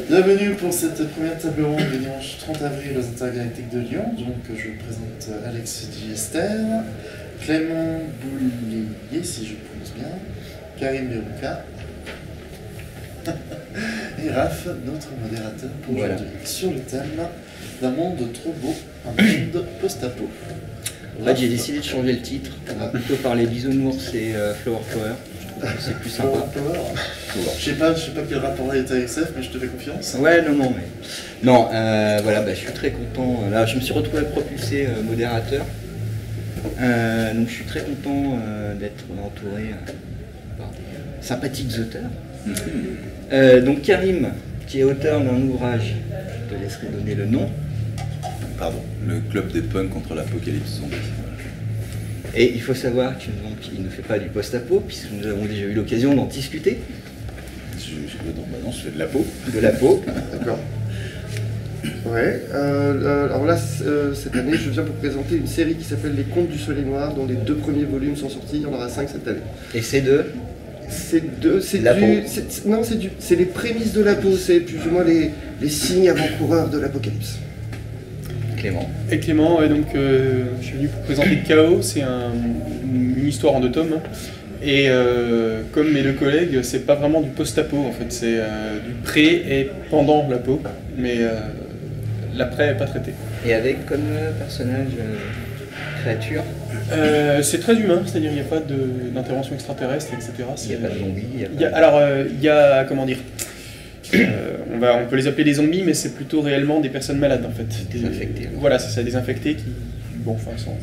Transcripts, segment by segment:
Bienvenue pour cette première table ronde du dimanche 30 avril aux Intergalactiques de Lyon. Donc je présente Alex Diester, Clément Boulier, si je prononce bien, Karim Berouka et Raph, notre modérateur pour aujourd'hui, sur le thème d'un monde trop beau, un monde post-apo. En fait, j'ai décidé de changer le titre. On va plutôt parler d'Isounours et Flower Power. Je trouve que c'est plus sympa. Je sais pas quel rapport est avec SF, mais je te fais confiance. Ouais, non. Voilà, je suis très content. Là, je me suis retrouvé propulsé modérateur. Donc, je suis très content d'être entouré par des sympathiques auteurs. Donc, Karim, qui est auteur d'un ouvrage, je te laisserai donner le nom. Pardon, le club des punks contre l'apocalypse zombie. Et il faut savoir qu'il ne fait pas du post-apo, puisque nous avons déjà eu l'occasion d'en discuter. Non, je fais de la peau. De la peau. D'accord. Ouais. Alors là, cette année, je viens pour présenter une série qui s'appelle Les Contes du Soleil Noir, dont les 2 premiers volumes sont sortis. Il y en aura 5 cette année. Et c'est de c'est les prémices de la peau, c'est plus ou moins les signes avant-coureurs de l'apocalypse. Clément. Et Clément, donc je suis venu pour présenter Chaos, c'est une histoire en 2 tomes. Et comme mes 2 collègues, c'est pas vraiment du post-apo en fait, c'est du pré et pendant l'apo, mais l'après n'est pas traité. Et avec comme personnage créature c'est très humain, c'est-à-dire il n'y a pas d'intervention extraterrestre, etc. Il n'y a pas de zombies. Alors, il y a, comment dire, on peut les appeler des zombies, mais c'est plutôt réellement des personnes malades en fait. Désinfectés. Voilà, c'est ça, des infectés qui, bon, enfin, je ne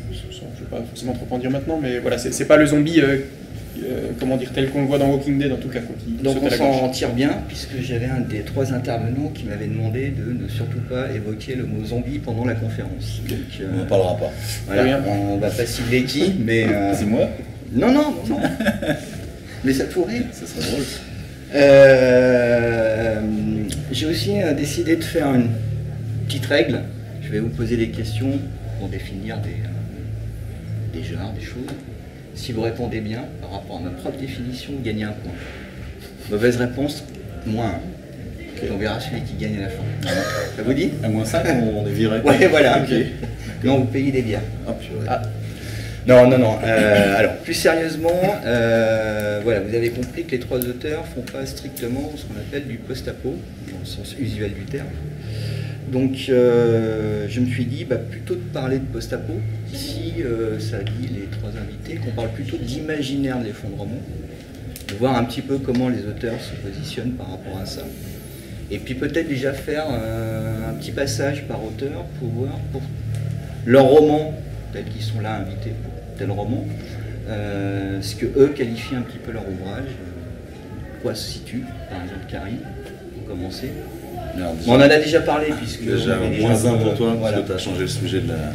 vais pas forcément trop en dire maintenant, mais voilà, c'est pas le zombie, comment dire, tel qu'on le voit dans Walking Dead en tout cas. Donc on s'en tire bien, puisque j'avais un des 3 intervenants qui m'avait demandé de ne surtout pas évoquer le mot zombie pendant la conférence. Donc, on n'en parlera pas. Voilà, on va pas cibler qui, mais... C'est moi? Non. Mais ça pourrait. Ça serait drôle. J'ai aussi décidé de faire une petite règle. Je vais vous poser des questions pour définir des genres, des choses. Si vous répondez bien, par rapport à ma propre définition, vous gagnez un point. Mauvaise réponse, moins 1. Okay. On verra celui qui gagne à la fin. Ça vous dit? À moins 5, on est viré. Ouais, voilà. Okay. Non, vous payez des bières. Oh, purée. Ah. Non. Alors, plus sérieusement, voilà, vous avez compris que les 3 auteurs font pas strictement ce qu'on appelle du post-apo, dans le sens usuel du terme. Donc, je me suis dit, plutôt de parler de post-apo, si ça dit les 3 invités, qu'on parle plutôt d'imaginaire de l'effondrement, de voir un petit peu comment les auteurs se positionnent par rapport à ça. Et puis peut-être déjà faire un petit passage par auteur pour voir pour leur roman, tels qu'ils sont là invités pour tel roman, ce que eux qualifient un petit peu leur ouvrage, quoi se situe, par exemple Karim, pour commencer. Alors, déjà, on en a déjà parlé puisque... Déjà moins 1 pour toi, parce que tu as changé le sujet de la...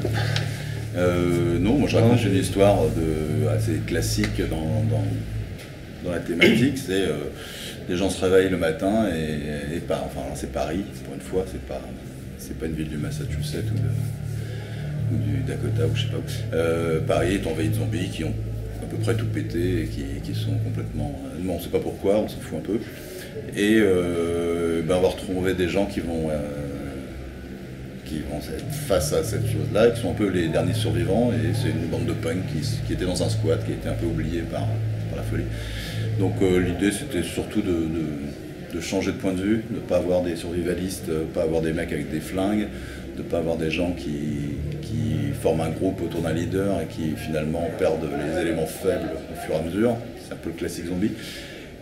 non, moi je raconte une histoire assez classique dans la thématique, c'est les gens se réveillent le matin et enfin c'est Paris, pour une fois, c'est pas une ville du Massachusetts ou du Dakota ou je sais pas où. Paris est envahi de zombies qui ont à peu près tout pété et qui sont complètement... on ne sait pas pourquoi, on s'en fout un peu. Et on va retrouver des gens qui vont être face à cette chose-là, qui sont un peu les derniers survivants, et c'est une bande de punks qui était dans un squat, qui a été un peu oubliée par la folie. Donc l'idée c'était surtout de changer de point de vue, de ne pas avoir des survivalistes, de ne pas avoir des mecs avec des flingues, de ne pas avoir des gens qui forment un groupe autour d'un leader et qui finalement perdent les éléments faibles au fur et à mesure. C'est un peu le classique zombie.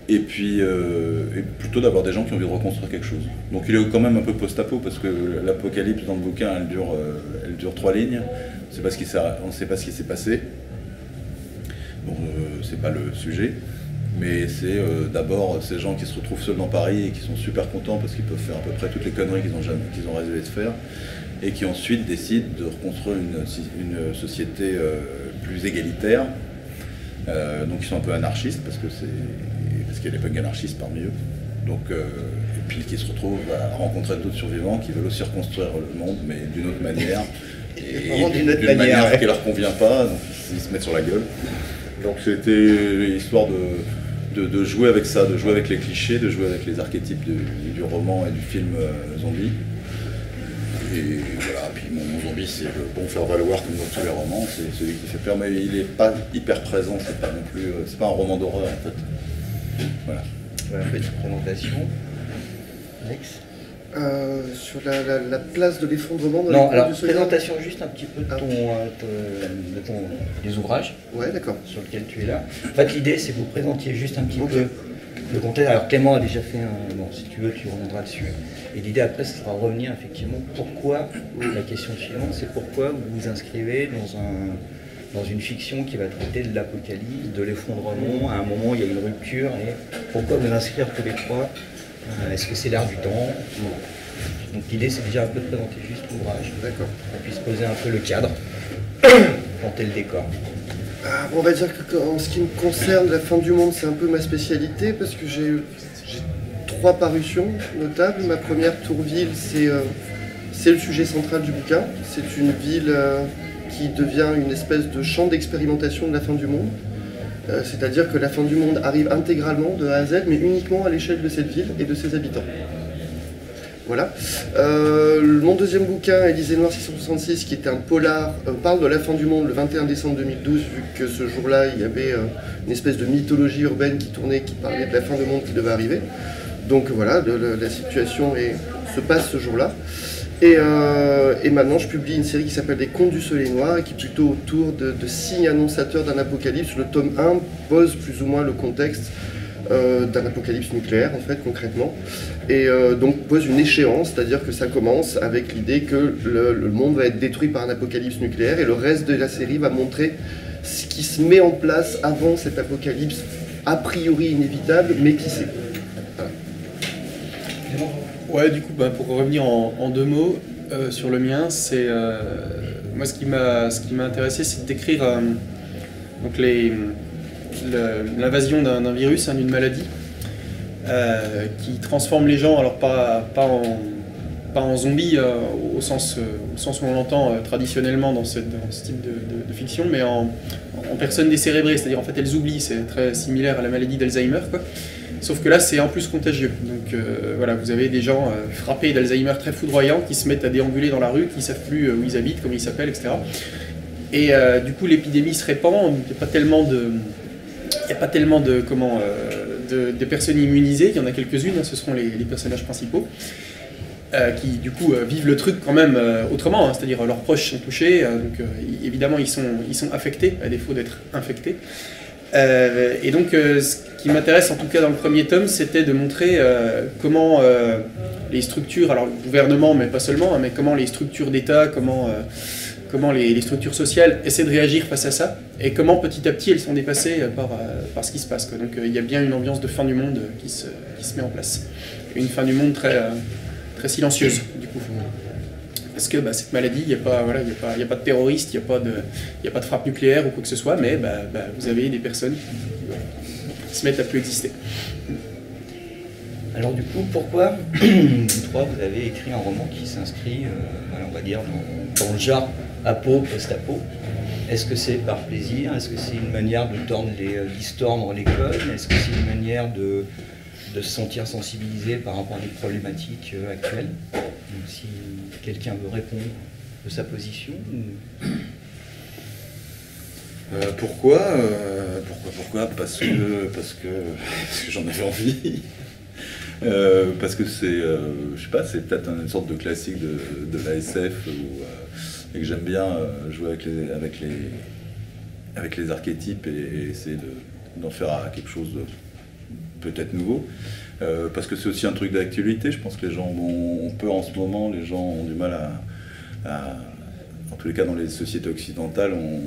Et puis et plutôt d'avoir des gens qui ont envie de reconstruire quelque chose. Donc il est quand même un peu post-apo parce que l'apocalypse dans le bouquin elle dure 3 lignes. On ne sait pas ce qui s'est passé. Bon, c'est pas le sujet. Mais c'est d'abord ces gens qui se retrouvent seuls dans Paris et qui sont super contents parce qu'ils peuvent faire à peu près toutes les conneries qu'ils ont rêvé de faire et qui ensuite décident de reconstruire une société plus égalitaire. Donc ils sont un peu anarchistes parce qu'il y a des punks anarchistes parmi eux. Donc, et puis qui se retrouvent à rencontrer d'autres survivants qui veulent aussi reconstruire le monde mais d'une autre manière. D'une manière qui ne leur convient pas, donc ils se mettent sur la gueule. Donc c'était l'histoire de jouer avec ça, de jouer avec les clichés, de jouer avec les archétypes du roman et du film zombie. Et voilà, puis mon zombie, c'est le bon faire-valoir comme dans tous les romans, c'est celui qui fait peur, mais il n'est pas hyper présent, c'est pas non plus, c'est pas un roman d'horreur en fait. Voilà. Voilà, petite présentation. Alex. Sur la place de l'effondrement dans Non, les alors Contes du Soleil. présentation juste un petit peu des ouvrages Ouais, d'accord. sur lesquels tu es là. En fait, l'idée, c'est que vous présentiez juste un petit peu le contexte. Alors Clément a déjà fait un... Bon, si tu veux, tu reviendras dessus. Et l'idée après, ce sera revenir effectivement pourquoi, la question suivante, c'est pourquoi vous vous inscrivez dans une fiction qui va traiter de l'apocalypse, de l'effondrement. À un moment, il y a une rupture. Et pourquoi vous inscrire tous les trois? Est-ce que c'est l'air du temps? Donc l'idée, c'est déjà un peu de présenter juste l'ouvrage. D'accord. On puisse poser un peu le cadre, planter le décor. On va dire que en ce qui me concerne, la fin du monde, c'est un peu ma spécialité parce que j'ai 3 parutions notables. Ma première, Tourville, c'est le sujet central du bouquin. C'est une ville qui devient une espèce de champ d'expérimentation de la fin du monde. C'est-à-dire que la fin du monde arrive intégralement de A à Z, mais uniquement à l'échelle de cette ville et de ses habitants. Voilà. Mon deuxième bouquin, Élysée Noire 666, qui était un polar, parle de la fin du monde le 21 décembre 2012, vu que ce jour-là, il y avait une espèce de mythologie urbaine qui tournait, qui parlait de la fin du monde qui devait arriver. Donc voilà, la situation se passe ce jour-là. Et maintenant, je publie une série qui s'appelle Les Contes du Soleil Noir, et qui est plutôt autour de signes annonçateurs d'un apocalypse. Le tome 1 pose plus ou moins le contexte d'un apocalypse nucléaire, en fait, concrètement. Et donc pose une échéance, c'est-à-dire que ça commence avec l'idée que le monde va être détruit par un apocalypse nucléaire, et le reste de la série va montrer ce qui se met en place avant cet apocalypse, a priori inévitable, mais qui sait. Voilà. Ouais, du coup, pour revenir en 2 mots sur le mien, c'est moi ce qui m'a intéressé, c'est de décrire donc l'invasion d'un virus, d'une maladie, qui transforme les gens, alors pas en zombies au sens où on l'entend traditionnellement dans ce type de fiction, mais en personnes décérébrées, c'est-à-dire en fait elles oublient, c'est très similaire à la maladie d'Alzheimer, quoi. Sauf que là, c'est en plus contagieux. Donc voilà, vous avez des gens frappés d'Alzheimer très foudroyants qui se mettent à déambuler dans la rue, qui ne savent plus où ils habitent, comment ils s'appellent, etc. Et du coup, l'épidémie se répand. Il n'y a pas tellement de personnes immunisées. Il y en a quelques-unes, ce seront les personnages principaux, qui du coup vivent le truc quand même autrement, c'est-à-dire leurs proches sont touchés. Donc évidemment, ils sont affectés, à défaut d'être infectés. Et donc, ce qui m'intéresse en tout cas dans le premier tome, c'était de montrer comment les structures, alors le gouvernement, mais pas seulement, mais comment les structures d'État, comment les structures sociales essaient de réagir face à ça, et comment petit à petit elles sont dépassées par ce qui se passe, quoi. Donc il y a bien une ambiance de fin du monde qui se met en place. Une fin du monde très silencieuse, du coup. Parce que cette maladie, il n'y a pas de terroristes, il n'y a pas de frappe nucléaire ou quoi que ce soit, mais vous avez des personnes qui se mettent à plus exister. Alors du coup, pourquoi vous trois, vous avez écrit un roman qui s'inscrit, on va dire, dans le genre apo, post-apo? Est-ce que c'est par plaisir? Est-ce que c'est une manière de distordre les codes? Est-ce que c'est une manière de se sentir sensibilisé par rapport à des problématiques actuelles? Donc, si quelqu'un veut répondre de sa position Pourquoi parce que j'en avais envie. Parce que c'est, je sais pas, c'est peut-être une sorte de classique de la SF et que j'aime bien jouer avec les archétypes et essayer d'en faire quelque chose de peut-être nouveau. Parce que c'est aussi un truc d'actualité. Je pense que les gens ont peur en ce moment, les gens ont du mal en tous les cas dans les sociétés occidentales, ont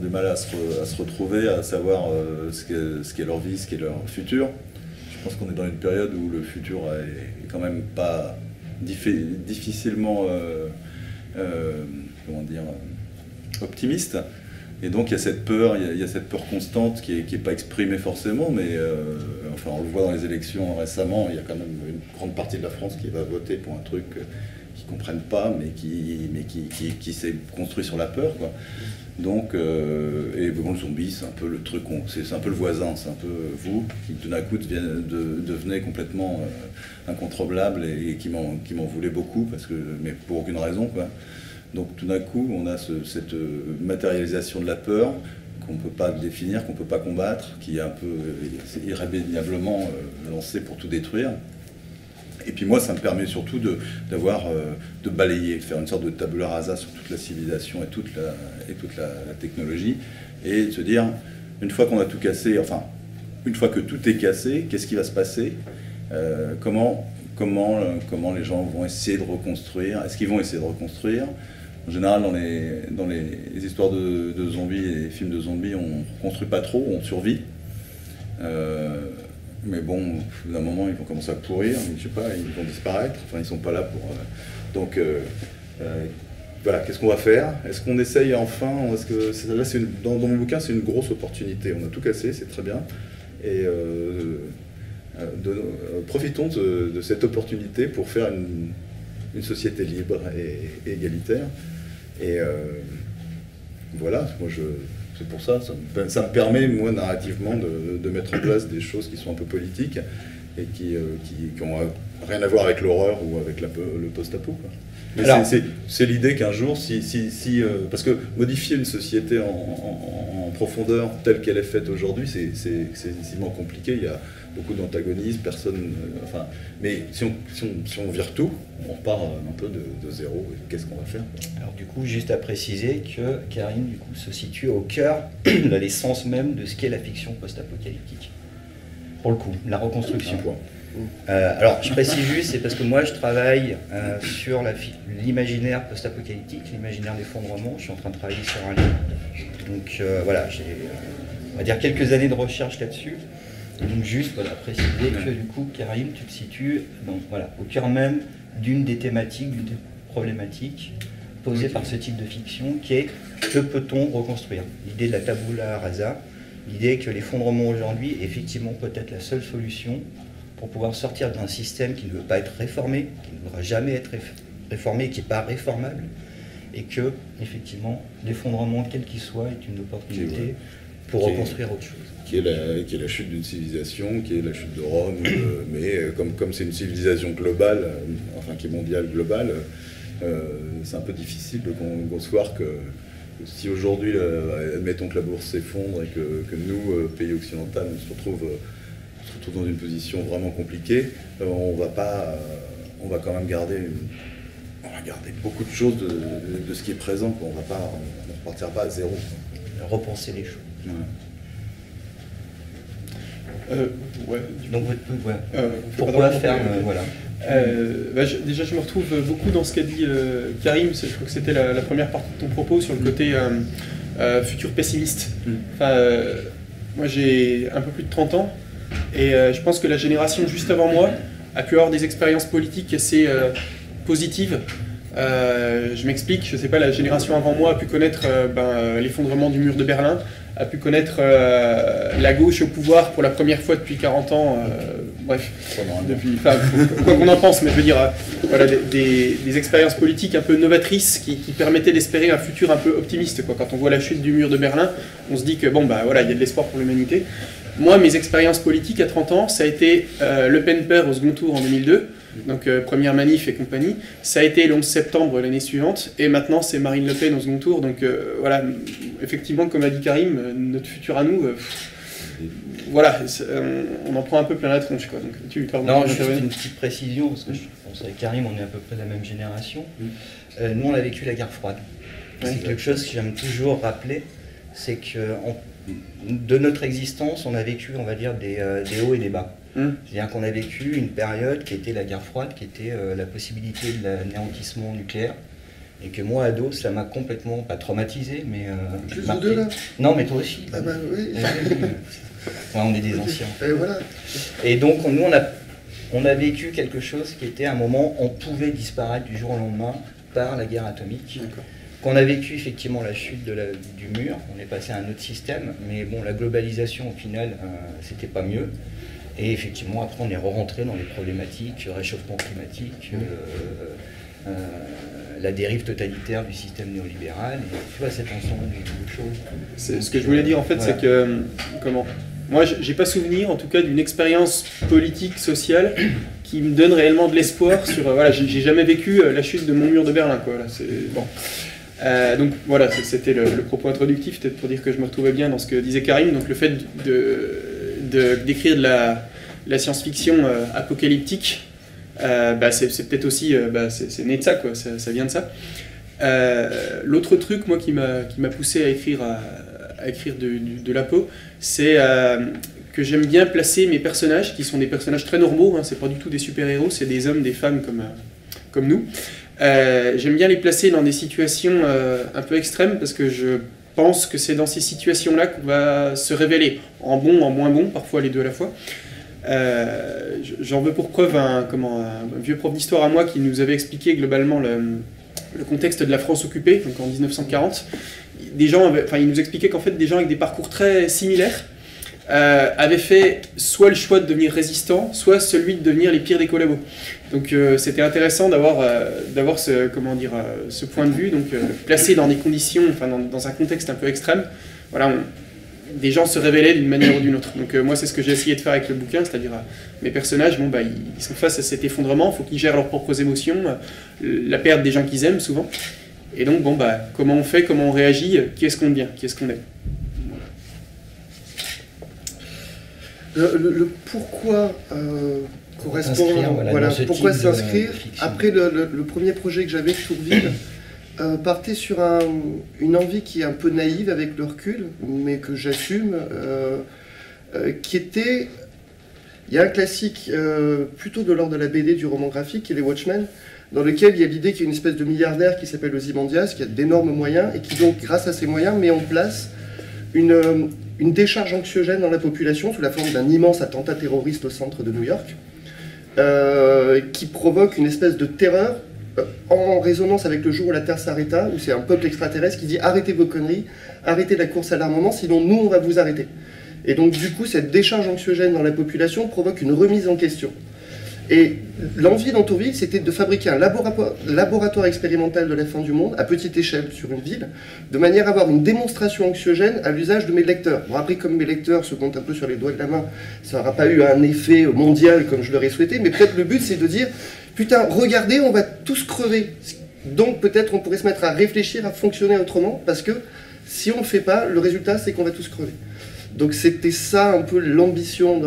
du mal à se retrouver, à savoir ce qu'est leur vie, ce qu'est leur futur. Je pense qu'on est dans une période où le futur est quand même pas difficilement optimiste. Et donc il y a cette peur, il y a cette peur constante qui est pas exprimée forcément, mais enfin on le voit dans les élections récemment, il y a quand même une grande partie de la France qui va voter pour un truc comprennent pas, mais qui s'est construit sur la peur, quoi. Donc, et bon, le zombie, c'est un peu le truc, c'est un peu le voisin, c'est un peu vous, qui tout d'un coup devenait complètement incontrôlable et qui m'en voulait beaucoup, mais pour aucune raison, quoi. Donc tout d'un coup, on a cette matérialisation de la peur qu'on ne peut pas définir, qu'on ne peut pas combattre, qui est un peu irrémédiablement lancée pour tout détruire. Et puis moi, ça me permet surtout de balayer, de faire une sorte de tabula rasa sur toute la civilisation et toute la technologie, et de se dire, une fois qu'on a tout cassé, enfin, une fois que tout est cassé, qu'est-ce qui va se passer? Comment les gens vont essayer de reconstruire? Est-ce qu'ils vont essayer de reconstruire? En général, dans les histoires de zombies et les films de zombies, on ne construit pas trop, on survit. Mais bon, d'un moment, ils vont commencer à pourrir, je sais pas, ils vont disparaître, enfin, ils sont pas là pour... Donc, voilà, qu'est-ce qu'on va faire? Est-ce qu'on essaye enfin? Là, dans mon bouquin, c'est une grosse opportunité. On a tout cassé, c'est très bien. Et profitons de cette opportunité pour faire une société libre et égalitaire. Et voilà, moi c'est pour ça, ça me permet, moi, narrativement, de mettre en place des choses qui sont un peu politiques et qui ont rien à voir avec l'horreur ou avec le post-apo, quoi. Mais c'est l'idée qu'un jour, parce que modifier une société en profondeur telle qu'elle est faite aujourd'hui, c'est excessivement compliqué. Il y a beaucoup d'antagonismes, enfin, mais si on vire tout, on repart un peu de zéro. Qu'est-ce qu'on va faire? Alors du coup, juste à préciser que Karim du coup se situe au cœur de l'essence même de ce qu'est la fiction post-apocalyptique. Pour le coup, la reconstruction. Alors, je précise juste, c'est parce que moi je travaille sur l'imaginaire post-apocalyptique, l'imaginaire d'effondrement. Je suis en train de travailler sur un livre. Donc voilà, j'ai, on va dire, quelques années de recherche là-dessus. Donc juste voilà, préciser que du coup, Karim, tu te situes donc, voilà, au cœur même d'une des thématiques, d'une des problématiques posées par ce type de fiction, qui est que peut-on reconstruire? L'idée de la tabula rasa, l'idée que l'effondrement aujourd'hui est effectivement peut-être la seule solution pour pouvoir sortir d'un système qui ne veut pas être réformé, qui ne voudra jamais être réformé, qui n'est pas réformable, et que, effectivement, l'effondrement, quel qu'il soit, est une opportunité pour reconstruire autre chose. Qui est la chute d'une civilisation, qui est la chute de Rome, mais comme c'est une civilisation globale, enfin qui est mondiale globale, c'est un peu difficile de concevoir que si aujourd'hui, admettons que la bourse s'effondre et que nous, pays occidental, on se retrouve dans une position vraiment compliquée, on va quand même garder beaucoup de choses de ce qui est présent, quoi. On ne repartira pas à zéro, quoi. Repenser les choses. Ouais. Donc, pourquoi faire voilà. Déjà, je me retrouve beaucoup dans ce qu'a dit Karim. Je crois que c'était la première partie de ton propos sur le côté futur pessimiste. Enfin, moi, j'ai un peu plus de 30 ans et je pense que la génération juste avant moi a pu avoir des expériences politiques assez positives. Je m'explique, je ne sais pas, la génération avant moi a pu connaître l'effondrement du mur de Berlin, a pu connaître la gauche au pouvoir pour la première fois depuis 40 ans, bref, quoi qu'on en pense, mais je veux dire, voilà, des expériences politiques un peu novatrices qui permettaient d'espérer un futur un peu optimiste, quoi. Quand on voit la chute du mur de Berlin, on se dit que bon, bah voilà, il y a de l'espoir pour l'humanité. Moi, mes expériences politiques à 30 ans, ça a été Le Pen perd au second tour en 2002, donc première manif et compagnie. Ça a été le 11 septembre l'année suivante, et maintenant c'est Marine Le Pen au second tour. Donc voilà, effectivement, comme a dit Karim, notre futur à nous, voilà, on en prend un peu plein la tronche, quoi. Donc, non, juste une petite précision, parce que je pense avec Karim, on est à peu près de la même génération. Nous, on a vécu la guerre froide. C'est quelque chose que j'aime toujours rappeler, c'est que de notre existence, on a vécu, on va dire, des hauts et des bas. C'est-à-dire qu'on a vécu une période qui était la guerre froide, qui était la possibilité de l'anéantissement nucléaire, et que moi, ado, ça m'a complètement, pas traumatisé, mais marqué. Deux, là. Non, mais toi aussi. Ah bah oui. Ouais, on est des anciens. Et voilà. Et donc, nous, on a vécu quelque chose qui était un moment, on pouvait disparaître du jour au lendemain par la guerre atomique. Qu'on a vécu effectivement la chute du mur, on est passé à un autre système, mais bon, la globalisation au final, c'était pas mieux. Et effectivement, après, on est rentré dans les problématiques, réchauffement climatique, la dérive totalitaire du système néolibéral, et tu vois, cet ensemble de choses. Ce que je voulais dire en fait, voilà. c'est que, moi j'ai pas souvenir en tout cas d'une expérience politique, sociale qui me donne réellement de l'espoir sur, voilà, j'ai jamais vécu la chute de mon mur de Berlin, quoi, là, c'est bon. Donc voilà, c'était le propos introductif, peut-être pour dire que je me retrouvais bien dans ce que disait Karim, donc le fait d'écrire de la science-fiction apocalyptique, c'est peut-être aussi, c'est né de ça, quoi, ça vient de ça. L'autre truc, moi, qui m'a poussé à écrire de l'apo, c'est que j'aime bien placer mes personnages, qui sont des personnages très normaux, hein, c'est pas du tout des super-héros, c'est des hommes, des femmes comme nous. J'aime bien les placer dans des situations un peu extrêmes, parce que je pense que c'est dans ces situations-là qu'on va se révéler, en bon, en moins bon, parfois les deux à la fois. J'en veux pour preuve un vieux prof d'histoire à moi qui nous avait expliqué globalement le contexte de la France occupée, donc en 1940. Il nous expliquait qu'en fait des gens avec des parcours très similaires avaient fait soit le choix de devenir résistants, soit celui de devenir les pires des collabos. Donc c'était intéressant d'avoir ce point de vue, donc placé dans des conditions, dans un contexte un peu extrême. Voilà, des gens se révélaient d'une manière ou d'une autre. Donc moi c'est ce que j'ai essayé de faire avec le bouquin, c'est-à-dire mes personnages, ils sont face à cet effondrement, il faut qu'ils gèrent leurs propres émotions, la perte des gens qu'ils aiment souvent. Et donc comment on fait, comment on réagit, qui est-ce qu'on devient, qui est-ce qu'on est. Le pourquoi correspond, pourquoi s'inscrire. Après le premier projet que j'avais, Tourville, partait sur une envie qui est un peu naïve avec le recul, mais que j'assume, qui était, il y a un classique plutôt de l'ordre de la BD, du roman graphique, qui est les Watchmen, dans lequel il y a l'idée qu'il y a une espèce de milliardaire qui s'appelle Ozymandias, qui a d'énormes moyens, et qui donc, grâce à ses moyens, met en place une décharge anxiogène dans la population sous la forme d'un immense attentat terroriste au centre de New York, qui provoque une espèce de terreur en résonance avec le jour où la Terre s'arrêta, où c'est un peuple extraterrestre qui dit « Arrêtez vos conneries, arrêtez la course à l'armement, sinon nous on va vous arrêter ». Et donc du coup, cette décharge anxiogène dans la population provoque une remise en question. Et l'envie dans Tourville, c'était de fabriquer un laboratoire expérimental de la fin du monde, à petite échelle sur une ville, de manière à avoir une démonstration anxiogène à l'usage de mes lecteurs. Bon, après, comme mes lecteurs se comptent un peu sur les doigts de la main, ça n'aura pas eu un effet mondial comme je l'aurais souhaité, mais peut-être le but, c'est de dire, putain, regardez, on va tous crever. Donc peut-être on pourrait se mettre à réfléchir, à fonctionner autrement, parce que si on ne le fait pas, le résultat, c'est qu'on va tous crever. Donc c'était ça un peu l'ambition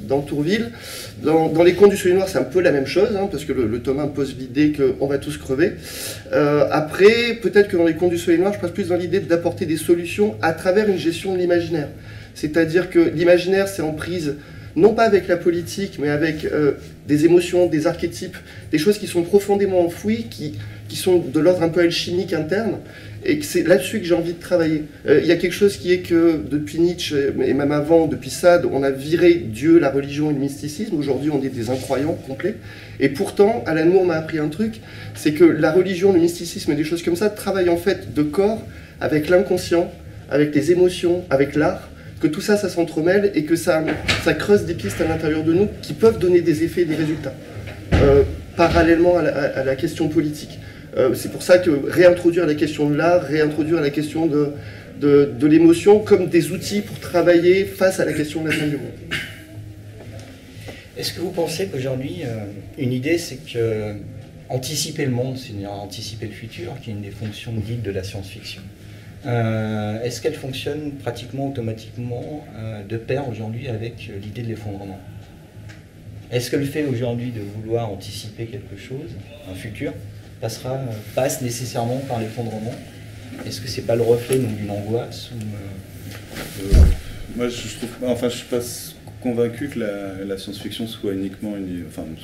dans Tourville. Dans Les Contes du Soleil Noir, c'est un peu la même chose, hein, parce que le tome 1 pose l'idée qu'on va tous crever. Après, peut-être que dans Les Contes du Soleil Noir, je passe plus dans l'idée d'apporter des solutions à travers une gestion de l'imaginaire. C'est-à-dire que l'imaginaire, c'est en prise, non pas avec la politique, mais avec des émotions, des archétypes, des choses qui sont profondément enfouies, qui sont de l'ordre un peu alchimique interne, et que c'est là-dessus que j'ai envie de travailler. Il y a quelque chose qui est que, depuis Nietzsche, et même avant, depuis Sade, on a viré Dieu, la religion et le mysticisme. Aujourd'hui, on est des incroyants complets. Et pourtant, Alan Moore m'a appris un truc, c'est que la religion, le mysticisme et des choses comme ça travaillent en fait de corps avec l'inconscient, avec les émotions, avec l'art, que tout ça, ça s'entremêle et que ça creuse des pistes à l'intérieur de nous qui peuvent donner des effets et des résultats, parallèlement à la question politique. C'est pour ça que réintroduire la question de l'art, réintroduire la question de l'émotion comme des outils pour travailler face à la question de la fin du monde. Est-ce que vous pensez qu'aujourd'hui, une idée, c'est que anticiper le monde, c'est-à-dire anticiper le futur, qui est une des fonctions dites de la science-fiction, est-ce qu'elle fonctionne pratiquement automatiquement de pair aujourd'hui avec l'idée de l'effondrement? Est-ce que le fait aujourd'hui de vouloir anticiper quelque chose, un futur, passe nécessairement par l'effondrement? Est-ce que c'est pas le reflet d'une angoisse ou Moi, je suis pas convaincu que la science-fiction soit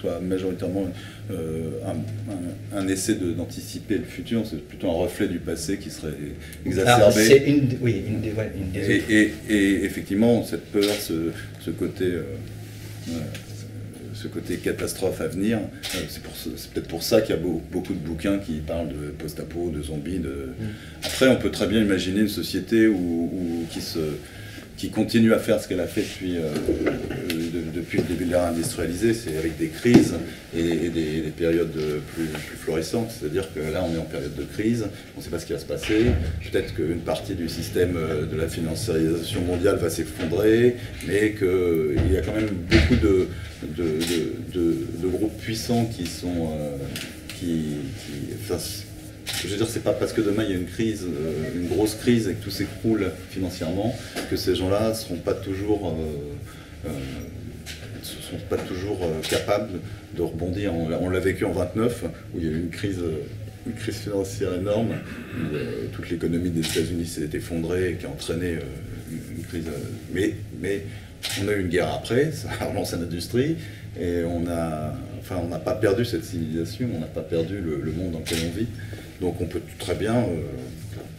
soit majoritairement un essai d'anticiper le futur. C'est plutôt un reflet du passé qui serait exacerbé. C'est une des et effectivement, cette peur, ce côté catastrophe à venir, c'est peut-être pour ça qu'il y a beaucoup de bouquins qui parlent de post-apo, de zombies. Après, on peut très bien imaginer une société qui continue à faire ce qu'elle a fait depuis depuis le début de l'ère industrialisée, c'est avec des crises et des périodes plus florissantes. C'est-à-dire que là, on est en période de crise, on ne sait pas ce qui va se passer. Peut-être qu'une partie du système de la financiarisation mondiale va s'effondrer, mais qu'il y a quand même beaucoup de groupes puissants qui sont... je veux dire, c'est pas parce que demain il y a une crise, une grosse crise et que tout s'écroule financièrement que ces gens-là ne seront pas toujours, capables de rebondir. On l'a vécu en 29, où il y a eu une crise financière énorme, où toute l'économie des États-Unis s'est effondrée et qui a entraîné une crise. Mais on a eu une guerre après, ça a relancé l'industrie, et on n'a pas perdu cette civilisation, on n'a pas perdu le monde dans lequel on vit. Donc on peut très bien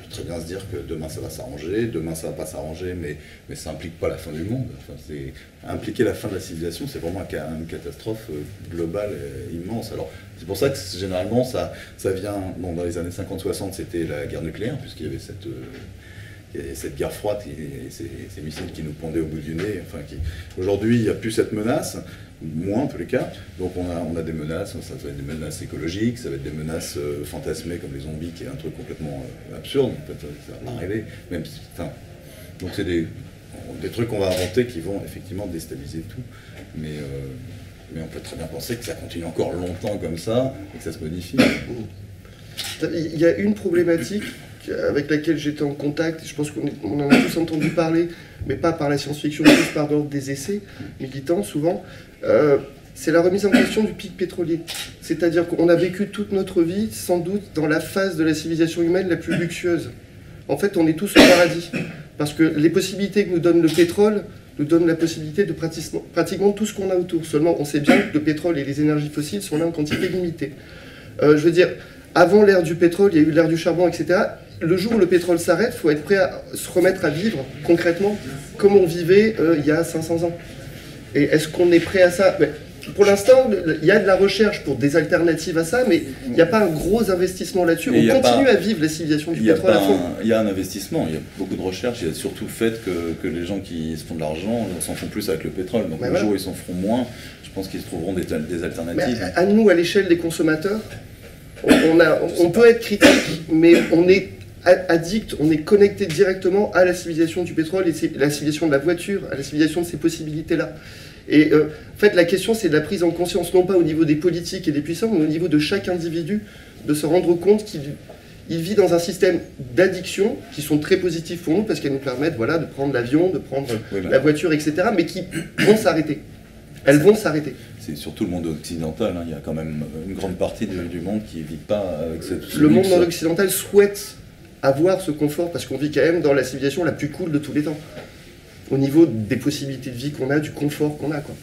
se dire que demain ça va s'arranger, demain ça va pas s'arranger, mais ça implique pas la fin du monde. Enfin, impliquer la fin de la civilisation, c'est vraiment une catastrophe globale et immense. Alors c'est pour ça que généralement ça vient, bon, dans les années 50-60 c'était la guerre nucléaire, puisqu'il y avait cette guerre froide et ces missiles qui nous pendaient au bout du nez. Enfin, aujourd'hui, il n'y a plus cette menace, moins en tous les cas. Donc on a des menaces, ça va être des menaces écologiques, ça va être des menaces fantasmées comme les zombies, qui est un truc complètement absurde. En fait, ça va pas arriver. Donc c'est des trucs qu'on va inventer qui vont effectivement déstabiliser tout. Mais on peut très bien penser que ça continue encore longtemps comme ça et que ça se modifie. Il y a une problématique avec laquelle j'étais en contact, je pense qu'on en a tous entendu parler, mais pas par la science-fiction, plus par l'ordre des essais militants souvent, c'est la remise en question du pic pétrolier. C'est-à-dire qu'on a vécu toute notre vie, sans doute, dans la phase de la civilisation humaine la plus luxueuse. En fait, on est tous au paradis, parce que les possibilités que nous donne le pétrole nous donnent la possibilité de pratiquement tout ce qu'on a autour. Seulement, on sait bien que le pétrole et les énergies fossiles sont là en quantité limitée. Je veux dire, avant l'ère du pétrole, il y a eu l'ère du charbon, etc. Le jour où le pétrole s'arrête, il faut être prêt à se remettre à vivre concrètement comme on vivait il y a 500 ans. Et est-ce qu'on est prêt à ça? Pour l'instant, il y a de la recherche pour des alternatives à ça, mais il n'y a pas un gros investissement là-dessus. On continue à vivre la civilisation du pétrole à fond. Il y a un investissement, il y a beaucoup de recherche, il y a surtout le fait que les gens qui se font de l'argent s'en font plus avec le pétrole. Donc le jour où ils s'en feront moins, je pense qu'ils trouveront des alternatives. Mais à nous, à l'échelle des consommateurs, on peut être critique, mais on est addict, on est connecté directement à la civilisation du pétrole et la civilisation de la voiture, à la civilisation de ces possibilités-là. Et en fait, la question, c'est de la prise en conscience, non pas au niveau des politiques et des puissants, mais au niveau de chaque individu, de se rendre compte qu'il vit dans un système d'addictions qui sont très positifs pour nous, parce qu'elles nous permettent de prendre l'avion, de prendre la voiture, etc., mais qui vont s'arrêter. Elles vont s'arrêter. C'est surtout le monde occidental, hein. Il y a quand même une grande partie du monde qui ne vit pas avec cette... Le monde occidental souhaite avoir ce confort, parce qu'on vit quand même dans la civilisation la plus cool de tous les temps. Au niveau des possibilités de vie qu'on a, du confort qu'on a, quoi.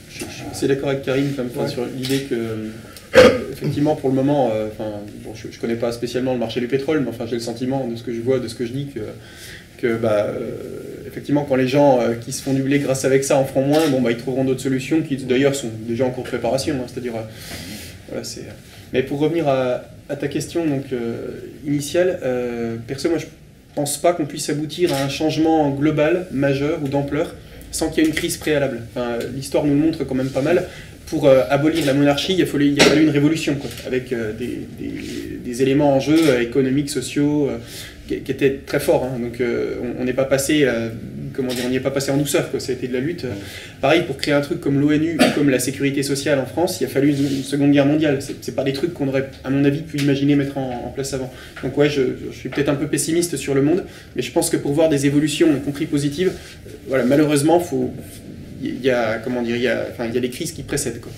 Je suis assez d'accord avec Karim sur l'idée que, effectivement, pour le moment, je ne connais pas spécialement le marché du pétrole, mais j'ai le sentiment de ce que je vois, de ce que je dis, que effectivement, quand les gens qui se font du blé grâce avec ça en feront moins, ils trouveront d'autres solutions qui d'ailleurs sont déjà en cours de préparation. Hein, c'est-à-dire, mais pour revenir à ta question initiale, perso, moi je pense pas qu'on puisse aboutir à un changement global, majeur ou d'ampleur, sans qu'il y ait une crise préalable. L'histoire nous le montre quand même pas mal. Pour abolir la monarchie, il a fallu une révolution, quoi, avec des éléments en jeu économiques, sociaux, qui étaient très forts. Hein. Donc on n'est pas passé, on n'y est pas passé en douceur, quoi. Ça a été de la lutte. Pareil, pour créer un truc comme l'ONU, comme la sécurité sociale en France, il a fallu une seconde guerre mondiale. C'est pas des trucs qu'on aurait, à mon avis, pu imaginer mettre en place avant. Donc je suis peut-être un peu pessimiste sur le monde, mais je pense que pour voir des évolutions, y compris positives, malheureusement, il y a des crises qui précèdent, quoi.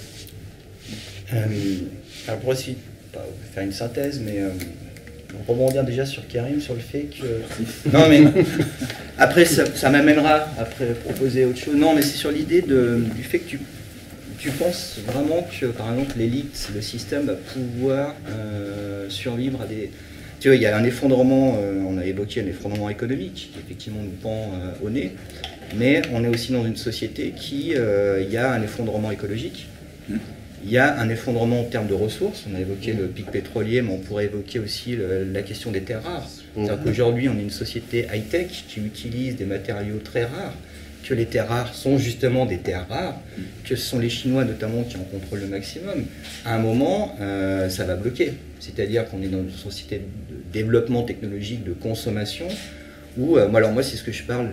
Alors pour essayer de faire une synthèse, mais rebondir déjà sur Karim, sur le fait que... Non mais, après ça m'amènera après proposer autre chose. Non mais c'est sur l'idée du fait que tu penses vraiment que, par exemple, l'élite, le système va pouvoir survivre à des... Tu vois, il y a un effondrement, on a évoqué un effondrement économique, qui effectivement nous pend au nez, mais on est aussi dans une société qui, il y a un effondrement écologique, il y a un effondrement en termes de ressources. On a évoqué le pic pétrolier, mais on pourrait évoquer aussi la question des terres rares. C'est-à-dire qu'aujourd'hui, on est une société high-tech qui utilise des matériaux très rares, que les terres rares sont justement des terres rares, que ce sont les Chinois notamment qui en contrôlent le maximum, à un moment, ça va bloquer. C'est-à-dire qu'on est dans une société de développement technologique, de consommation, où, alors moi c'est ce que je parle,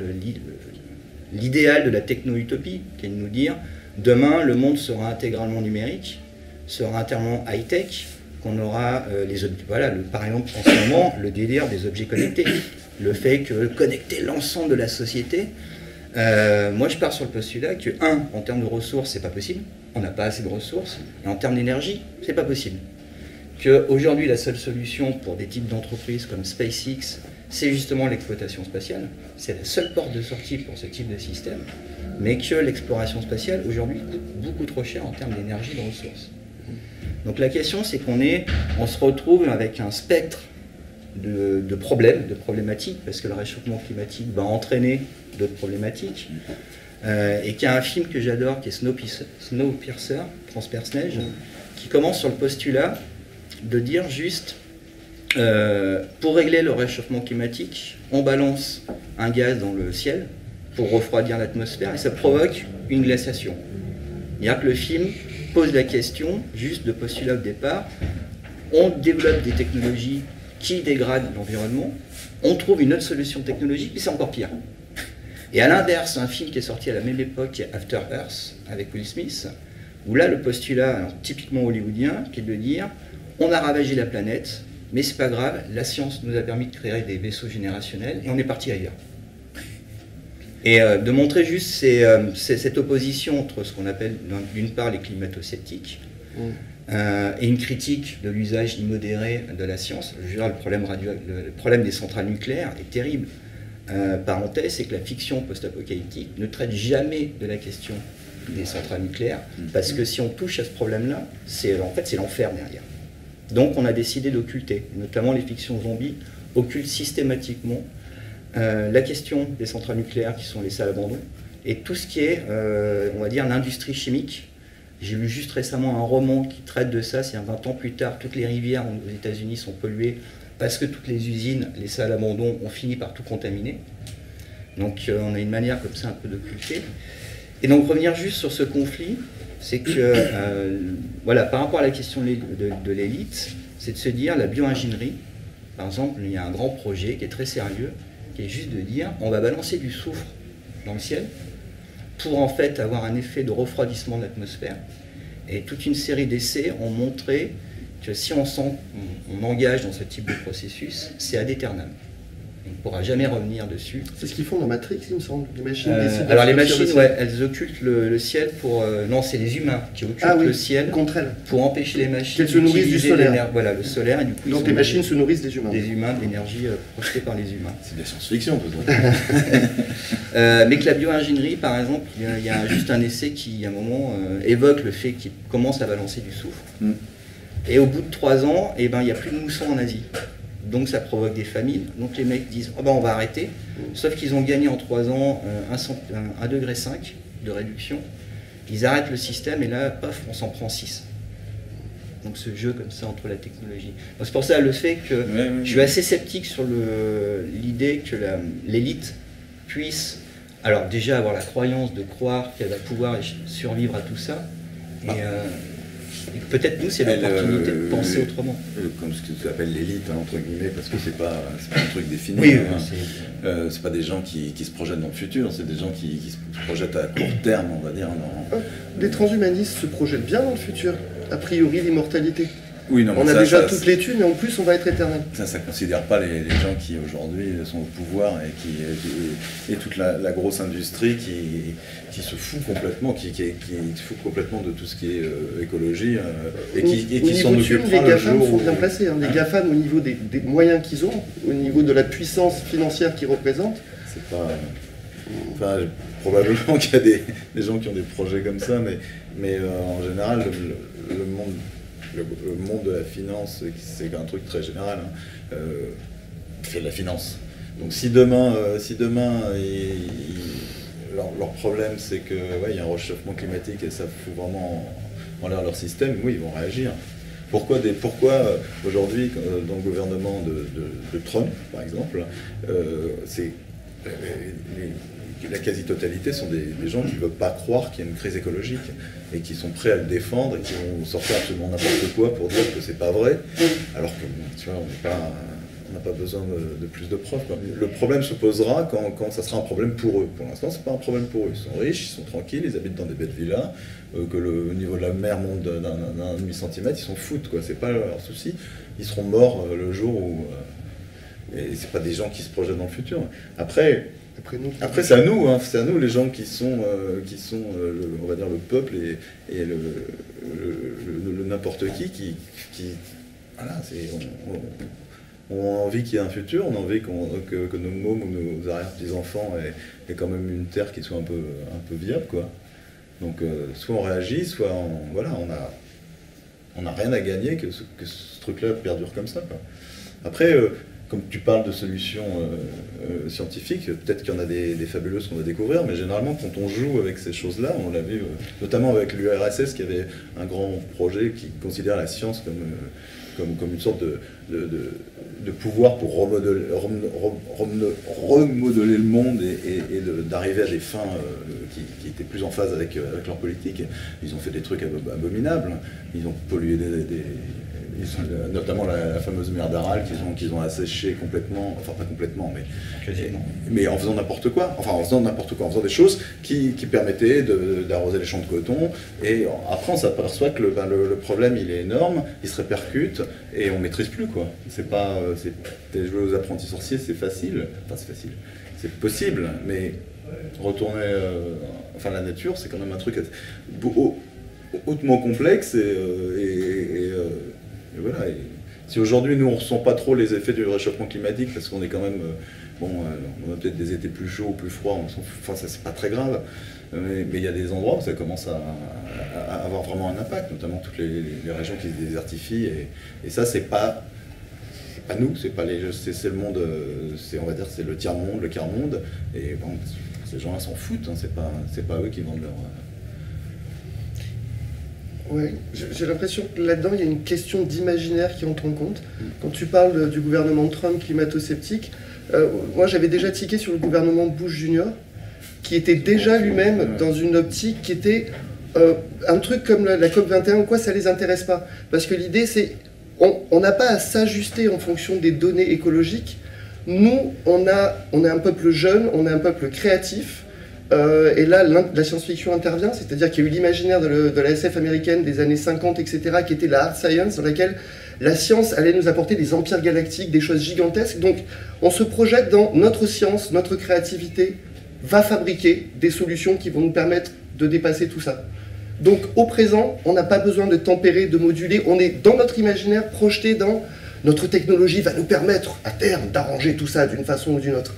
l'idéal de la techno-utopie, qui est de nous dire, demain le monde sera intégralement numérique, sera intégralement high-tech, qu'on aura par exemple en ce moment, le délire des objets connectés, le fait que connecter l'ensemble de la société, moi je pars sur le postulat que, en termes de ressources, c'est pas possible, on n'a pas assez de ressources, et en termes d'énergie, c'est pas possible. Qu'aujourd'hui, la seule solution pour des types d'entreprises comme SpaceX, c'est justement l'exploitation spatiale, c'est la seule porte de sortie pour ce type de système, mais que l'exploration spatiale, aujourd'hui, coûte beaucoup trop cher en termes d'énergie et de ressources. Donc la question, c'est on se retrouve avec un spectre de problèmes, de problématiques, parce que le réchauffement climatique va entraîner d'autres problématiques, et qu'il y a un film que j'adore, qui est Snowpiercer, Transperce-Neige, qui commence sur le postulat de dire juste, pour régler le réchauffement climatique, on balance un gaz dans le ciel pour refroidir l'atmosphère, et ça provoque une glaciation. C'est-à-dire que le film pose la question, juste de postulat au départ, on développe des technologies qui dégradent l'environnement, on trouve une autre solution technologique, mais c'est encore pire. Et à l'inverse, un film qui est sorti à la même époque, qui est After Earth, avec Will Smith, où là, le postulat, alors, typiquement hollywoodien, qui est de dire, on a ravagé la planète, mais c'est pas grave, la science nous a permis de créer des vaisseaux générationnels, et on est parti ailleurs. Et de montrer juste cette opposition entre ce qu'on appelle d'une part les climato-sceptiques et une critique de l'usage immodéré de la science. Je veux dire, le problème des centrales nucléaires est terrible. Parenthèse, c'est que la fiction post-apocalyptique ne traite jamais de la question des centrales nucléaires, parce que si on touche à ce problème-là, c'est l'enfer derrière. Donc on a décidé d'occulter, notamment les fictions zombies occultent systématiquement la question des centrales nucléaires qui sont les salles abandon, et tout ce qui est, on va dire, l'industrie chimique. J'ai lu juste récemment un roman qui traite de ça, c'est 20 ans plus tard, toutes les rivières aux États-Unis sont polluées parce que toutes les usines, les salles abandon ont fini par tout contaminer. Donc on a une manière comme ça un peu d'occulter. Et donc revenir juste sur ce conflit, c'est que, voilà, par rapport à la question de l'élite, c'est de se dire, la bioingénierie, par exemple, il y a un grand projet qui est très sérieux, qui est juste de dire, on va balancer du soufre dans le ciel pour en fait avoir un effet de refroidissement de l'atmosphère. Et toute une série d'essais ont montré que si on engage dans ce type de processus, c'est ad aeternam. On ne pourra jamais revenir dessus. C'est ce qu'ils font dans Matrix, il me semble. Les machines alors les machines, ouais, elles occultent le ciel pour... non, c'est les humains qui occultent le ciel contre elles, pour empêcher les machines se nourrissent du solaire. Voilà, le solaire, et du coup... Donc les machines se nourrissent des humains. Des humains, de l'énergie projetée par les humains. C'est de la science-fiction, peut-être. Mais que la bioingénierie, par exemple, il y a juste un essai qui, à un moment, évoque le fait qu'il commence à balancer du soufre. Et au bout de 3 ans, il n'y a plus de mousson en Asie. Donc ça provoque des famines. Donc les mecs disent oh ben on va arrêter. Sauf qu'ils ont gagné en 3 ans 1,5 degré de réduction. Ils arrêtent le système et là, paf, on s'en prend 6. Donc ce jeu comme ça entre la technologie. C'est pour ça le fait que je suis assez sceptique sur l'idée que l'élite puisse, alors déjà avoir la croyance de croire qu'elle va pouvoir survivre à tout ça. Et peut-être nous, c'est l'opportunité de penser autrement. Comme ce que tu appelles l'élite, entre guillemets, parce que c'est pas un truc défini. Oui, c'est pas des gens qui se projettent dans le futur, c'est des gens qui se projettent à court terme, on va dire. Les transhumanistes se projettent bien dans le futur, a priori l'immortalité. Oui, non, on a déjà toutes les thunes et en plus on va être éternel. Ça considère pas les gens qui aujourd'hui sont au pouvoir et toute la grosse industrie qui se fout complètement, qui se fout complètement de tout ce qui est écologie et qui s'en occupera. Les GAFAM sont bien placés. Les GAFAM, au niveau des moyens qu'ils ont, au niveau de la puissance financière qu'ils représentent. C'est pas. Enfin, probablement qu'il y a des gens qui ont des projets comme ça, mais en général, le monde de la finance, c'est un truc très général, fait de la finance. Donc si demain leur problème c'est que y a un réchauffement climatique et ça fout vraiment en l'air leur système, oui, ils vont réagir. Pourquoi aujourd'hui, dans le gouvernement de Trump, par exemple, la quasi-totalité sont des gens qui ne veulent pas croire qu'il y a une crise écologique et qui sont prêts à le défendre et qui vont sortir absolument n'importe quoi pour dire que c'est pas vrai, alors que tu vois, on n'a pas besoin de plus de preuves, quoi. Le problème se posera quand ça sera un problème pour eux. Pour l'instant, c'est pas un problème pour eux. Ils sont riches, ils sont tranquilles, ils habitent dans des belles villas, que le niveau de la mer monte d'un demi-centimètre, ils s'en foutent, quoi. C'est pas leur souci. Ils seront morts le jour où... et c'est pas des gens qui se projettent dans le futur. Après c'est à nous, hein, c'est à nous les gens qui sont on va dire le peuple et le n'importe qui voilà, on a envie qu'il y ait un futur, on a envie que nos mômes ou nos arrière-petits-enfants aient quand même une terre qui soit un peu viable, quoi. Donc soit on réagit, soit on n'a rien à gagner que ce truc-là perdure comme ça, quoi. Après, comme tu parles de solutions scientifiques, peut-être qu'il y en a des fabuleuses qu'on va découvrir, mais généralement quand on joue avec ces choses-là, on l'a vu notamment avec l'URSS qui avait un grand projet qui considère la science comme une sorte de pouvoir pour remodeler le monde et d'arriver à des fins qui étaient plus en phase avec leur politique. Ils ont fait des trucs abominables, ils ont pollué notamment la fameuse mer d'Aral qu'ils ont asséchée complètement, enfin pas complètement, mais en faisant n'importe quoi, en faisant des choses qui permettaient d'arroser les champs de coton, et après on s'aperçoit que le problème il est énorme, il se répercute, et on maîtrise plus, quoi. C'est pas, jouer aux apprentis sorciers, c'est facile, c'est possible, mais retourner, la nature, c'est quand même un truc hautement complexe, et voilà. Et si aujourd'hui nous on ressent pas trop les effets du réchauffement climatique parce qu'on est quand même on a peut-être des étés plus chauds ou plus froids, ça c'est pas très grave, mais il y a des endroits où ça commence à avoir vraiment un impact, notamment toutes les régions qui se désertifient, et ça c'est pas nous, c'est le monde, on va dire c'est le tiers-monde, le quart-monde, et bon, ces gens-là s'en foutent, hein, c'est pas eux qui vendent leur... Oui, j'ai l'impression que là-dedans, il y a une question d'imaginaire qui entre en compte. Quand tu parles du gouvernement Trump climato-sceptique, moi j'avais déjà tiqué sur le gouvernement Bush Junior, qui était déjà lui-même dans une optique qui était un truc comme la COP21 ou quoi, ça les intéresse pas. Parce que l'idée c'est, on n'a pas à s'ajuster en fonction des données écologiques. Nous, on est un peuple jeune, on est un peuple créatif. Et là, la science-fiction intervient, c'est-à-dire qu'il y a eu l'imaginaire de la SF américaine des années 50, etc., qui était la hard science, dans laquelle la science allait nous apporter des empires galactiques, des choses gigantesques. Donc, on se projette dans notre science, notre créativité va fabriquer des solutions qui vont nous permettre de dépasser tout ça. Donc, au présent, on n'a pas besoin de tempérer, de moduler, on est dans notre imaginaire, projeté dans notre technologie va nous permettre, à terme, d'arranger tout ça d'une façon ou d'une autre.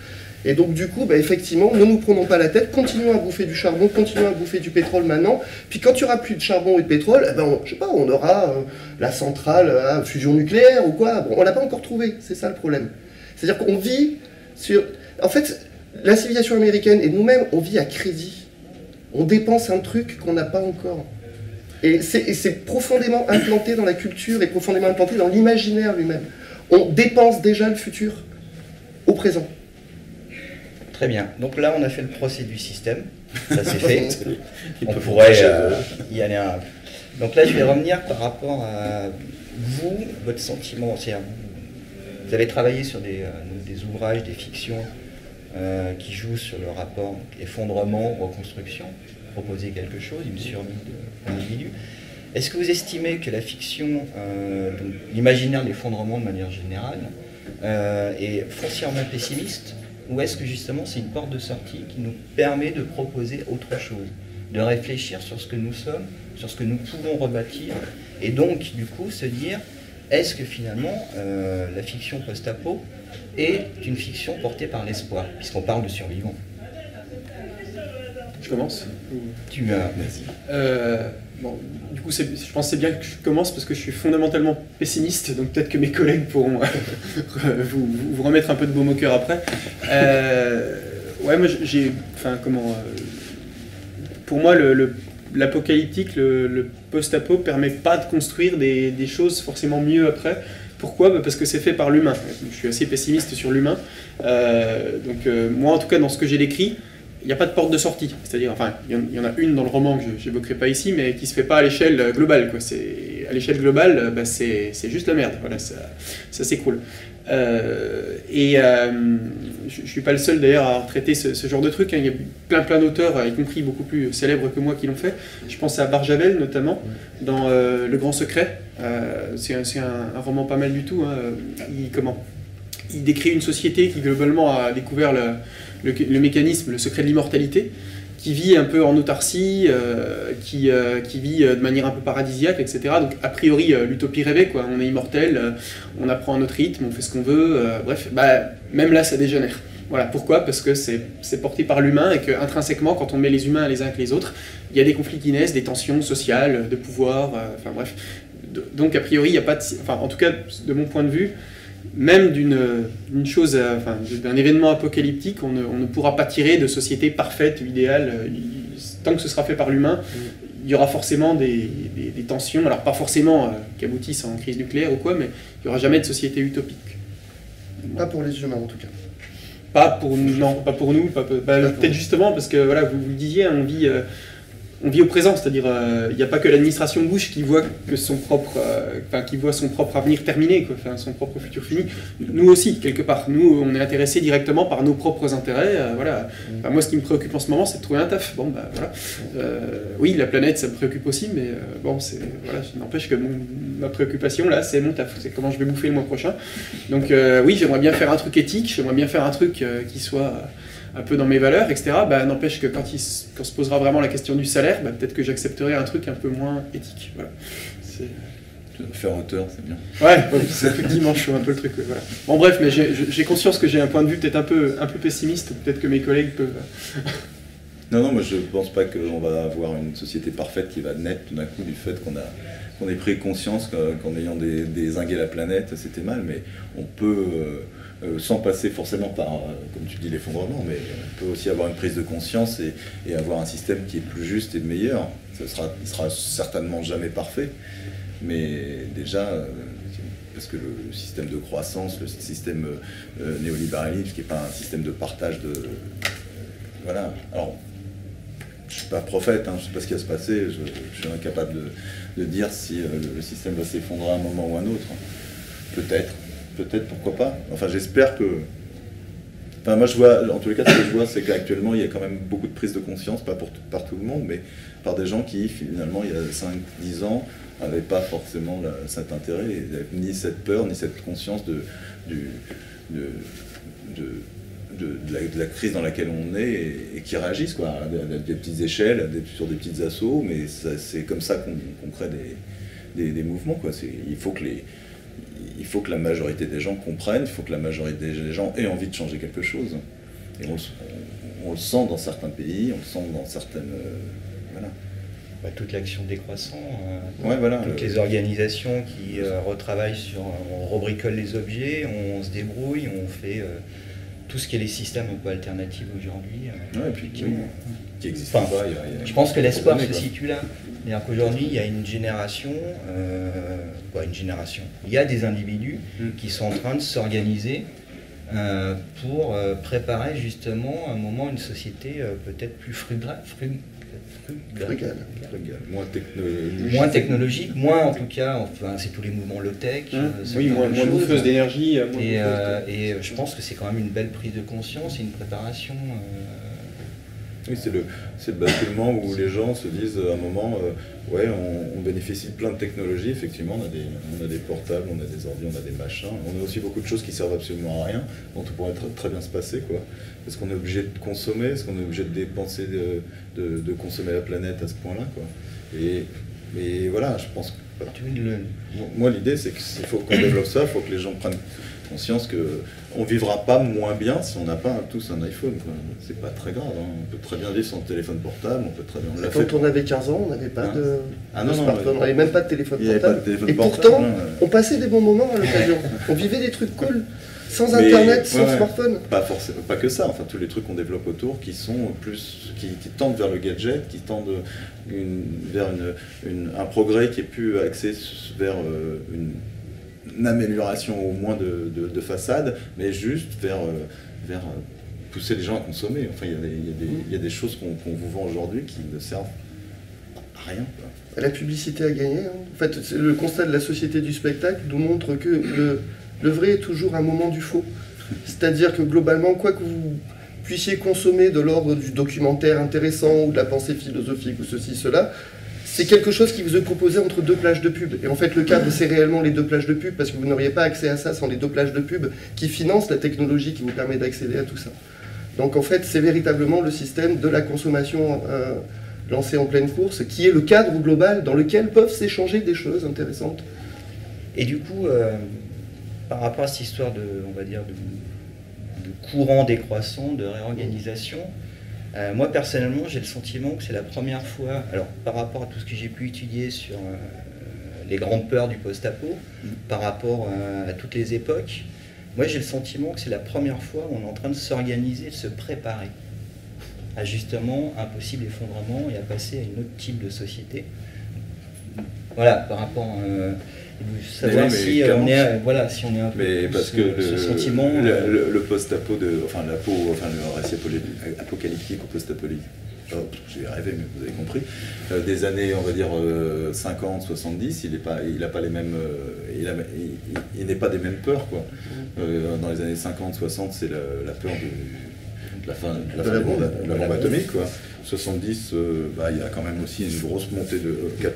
Et donc du coup, effectivement, ne nous prenons pas la tête, continuons à bouffer du charbon, continuons à bouffer du pétrole maintenant, puis quand il n'y aura plus de charbon et de pétrole, je sais pas, on aura la centrale à fusion nucléaire ou quoi, bon, on ne l'a pas encore trouvé, c'est ça le problème. C'est-à-dire qu'on vit sur... En fait, la civilisation américaine et nous-mêmes, on vit à crédit. On dépense un truc qu'on n'a pas encore. Et c'est profondément implanté dans la culture et profondément implanté dans l'imaginaire lui-même. On dépense déjà le futur au présent. Très bien. Donc là, on a fait le procès du système. Ça c'est fait. On pourrait y aller un... Donc là, je vais revenir par rapport à vous, votre sentiment. Vous avez travaillé sur des ouvrages, des fictions qui jouent sur le rapport effondrement, reconstruction, proposer quelque chose, une survie de l'individu. Est-ce que vous estimez que la fiction, l'imaginaire de l'effondrement de manière générale, est foncièrement pessimiste? Ou est-ce que justement c'est une porte de sortie qui nous permet de proposer autre chose, de réfléchir sur ce que nous sommes, sur ce que nous pouvons rebâtir, et donc du coup se dire, est-ce que finalement la fiction post-apo est une fiction portée par l'espoir, puisqu'on parle de survivants? Je commence? Tu as... Bon, du coup, je pense que c'est bien que je commence parce que je suis fondamentalement pessimiste, donc peut-être que mes collègues pourront vous remettre un peu de baume au cœur après. Ouais, moi j'ai... Enfin, comment... pour moi, l'apocalyptique, le post-apo permet pas de construire des choses forcément mieux après. Pourquoi? Parce que c'est fait par l'humain. Je suis assez pessimiste sur l'humain. Moi, en tout cas, dans ce que j'ai décrit, il n'y a pas de porte de sortie. C'est-à-dire, enfin, il y en a une dans le roman que je n'évoquerai pas ici, mais qui ne se fait pas à l'échelle globale, quoi. À l'échelle globale, bah, c'est juste la merde. Voilà, ça c'est cool. Je ne suis pas le seul d'ailleurs à avoir traité ce genre de truc, hein. Il y a plein d'auteurs, y compris beaucoup plus célèbres que moi, qui l'ont fait. Je pense à Barjavel notamment, dans Le Grand Secret. C'est un roman pas mal du tout, hein. Il décrit une société qui globalement a découvert le mécanisme, le secret de l'immortalité, qui vit un peu en autarcie, qui vit de manière un peu paradisiaque, etc. Donc a priori l'utopie rêvée, quoi. On est immortel, on apprend à notre rythme, on fait ce qu'on veut, bref, bah, même là ça dégénère. Voilà, pourquoi? Parce que c'est porté par l'humain et qu'intrinsèquement, quand on met les humains les uns avec les autres, il y a des conflits qui naissent, des tensions sociales, de pouvoir, enfin bref. Donc a priori, il n'y a pas de... Enfin, en tout cas, de mon point de vue, même d'une chose, enfin, d'un événement apocalyptique, on ne pourra pas tirer de société parfaite, idéale. Tant que ce sera fait par l'humain, il y aura forcément des tensions, alors pas forcément qui aboutissent en crise nucléaire ou quoi, mais il n'y aura jamais de société utopique. Pas pour les humains en tout cas. Pas pour nous, non, pas pour nous, peut-être justement parce que voilà, vous le disiez, on vit au présent, c'est-à-dire il n'y a pas que l'administration Bush qui voit que son propre avenir terminé, quoi, enfin, son propre futur fini. Nous aussi, quelque part, nous on est intéressés directement par nos propres intérêts. Voilà. Enfin, moi, ce qui me préoccupe en ce moment, c'est de trouver un taf. Bon, bah, voilà. Oui, la planète, ça me préoccupe aussi, mais bon, voilà, ça n'empêche que ma préoccupation là, c'est mon taf, c'est comment je vais bouffer le mois prochain. Donc oui, j'aimerais bien faire un truc éthique, j'aimerais bien faire un truc qui soit un peu dans mes valeurs, etc. Bah, n'empêche que quand se posera vraiment la question du salaire, bah, peut-être que j'accepterai un truc un peu moins éthique. Voilà. Faire auteur, c'est bien. Ouais, effectivement, je suis un peu le truc. Voilà. Bon, bref, mais j'ai conscience que j'ai un point de vue peut-être un peu pessimiste. Peut-être que mes collègues peuvent. Non, moi je pense pas qu'on va avoir une société parfaite qui va naître tout d'un coup du fait qu'on ait pris conscience qu'en ayant dézingué la planète, c'était mal, mais on peut. Sans passer forcément par, comme tu dis, l'effondrement, mais on peut aussi avoir une prise de conscience et avoir un système qui est plus juste et meilleur. Il sera certainement jamais parfait, mais déjà, parce que le système de croissance, le système néolibéraliste, qui n'est pas un système de partage de... voilà. Alors, je ne suis pas prophète, hein, je ne sais pas ce qui va se passer, je suis incapable de dire si le système va s'effondrer à un moment ou à un autre. Peut-être, pourquoi pas. Enfin, j'espère que... Enfin, moi, je vois, en tous les cas, ce que je vois, c'est qu'actuellement, il y a quand même beaucoup de prise de conscience, pas par tout le monde, mais par des gens qui, finalement, il y a 5-10 ans, n'avaient pas forcément cet intérêt, ni cette peur, ni cette conscience de la crise dans laquelle on est, et qui réagissent, quoi, à des petites échelles, sur des petites assauts, mais c'est comme ça qu'on crée des mouvements, quoi. Il faut que la majorité des gens comprennent, il faut que la majorité des gens aient envie de changer quelque chose. Et on le sent dans certains pays, on le sent dans certaines... voilà. Bah, toute l'action décroissant, ouais, voilà, toutes les organisations qui retravaillent sur... On rebricole les objets, on se débrouille, on fait tout ce qui est les systèmes un peu alternatifs aujourd'hui. Ouais, et puis qui existent pas. Je pense que l'espoir se situe là. C'est-à-dire qu'aujourd'hui, il y a une génération, il y a des individus qui sont en train de s'organiser pour préparer justement un moment une société peut-être plus frugale. Moins technologique, moins en tout cas, enfin, c'est tous les mouvements low-tech. Oui, moins bouffereuse d'énergie. Et je pense que c'est quand même une belle prise de conscience et une préparation. Oui, c'est le basculement où les gens se disent à un moment, ouais, on bénéficie de plein de technologies, effectivement, on a des portables, on a des ordi, on a des machins, on a aussi beaucoup de choses qui servent absolument à rien, dont tout pourrait très bien se passer, quoi. Est-ce qu'on est obligé de consommer? Est-ce qu'on est obligé de dépenser, de consommer la planète à ce point-là, quoi? Et voilà, je pense que... Voilà. Moi, l'idée, c'est qu'il faut qu'on développe ça, il faut que les gens prennent conscience qu'on ne vivra pas moins bien si on n'a pas tous un iPhone. C'est pas très grave, hein. On peut très bien vivre sans téléphone portable, on peut très bien... Quand on avait 15 ans, on n'avait pas de smartphone, on n'avait même pas de téléphone portable. Et pourtant, on passait des bons moments à l'occasion. On vivait des trucs cool, sans internet, sans smartphone. Pas forcément, pas que ça, enfin tous les trucs qu'on développe autour qui sont plus... qui tendent vers le gadget, qui tendent vers un progrès qui est plus axé vers une amélioration au moins de façade, mais juste vers pousser les gens à consommer. Enfin, il y a des choses qu'on vous vend aujourd'hui qui ne servent à rien, quoi. La publicité a gagné. Hein. En fait, le constat de la société du spectacle nous montre que le vrai est toujours un moment du faux. C'est-à-dire que globalement, quoi que vous puissiez consommer de l'ordre du documentaire intéressant ou de la pensée philosophique ou ceci, cela, c'est quelque chose qui vous est proposé entre deux plages de pub. Et en fait, le cadre, c'est réellement les deux plages de pub, parce que vous n'auriez pas accès à ça sans les deux plages de pub qui financent la technologie qui vous permet d'accéder à tout ça. Donc en fait, c'est véritablement le système de la consommation lancé en pleine course, qui est le cadre global dans lequel peuvent s'échanger des choses intéressantes. Et du coup, par rapport à cette histoire de, on va dire, de courant décroissant, de réorganisation, moi personnellement j'ai le sentiment que c'est la première fois, alors par rapport à tout ce que j'ai pu étudier sur les grandes peurs du post-apo, par rapport à toutes les époques, moi j'ai le sentiment que c'est la première fois où on est en train de s'organiser, de se préparer à justement un possible effondrement et à passer à une autre type de société. Voilà, par rapport savoir si on est, voilà, si on est un peu mais parce que ce sentiment. Le post-apo, le récit apocalyptique ou post-apocalyptique, j'ai rêvé, mais vous avez compris, des années, on va dire, 50, 70, il n'a pas les mêmes, il n'est pas des mêmes peurs, quoi. Dans les années 50, 60, c'est la peur de la fin de la bombe atomique, quoi. 70, il y a quand même aussi une grosse montée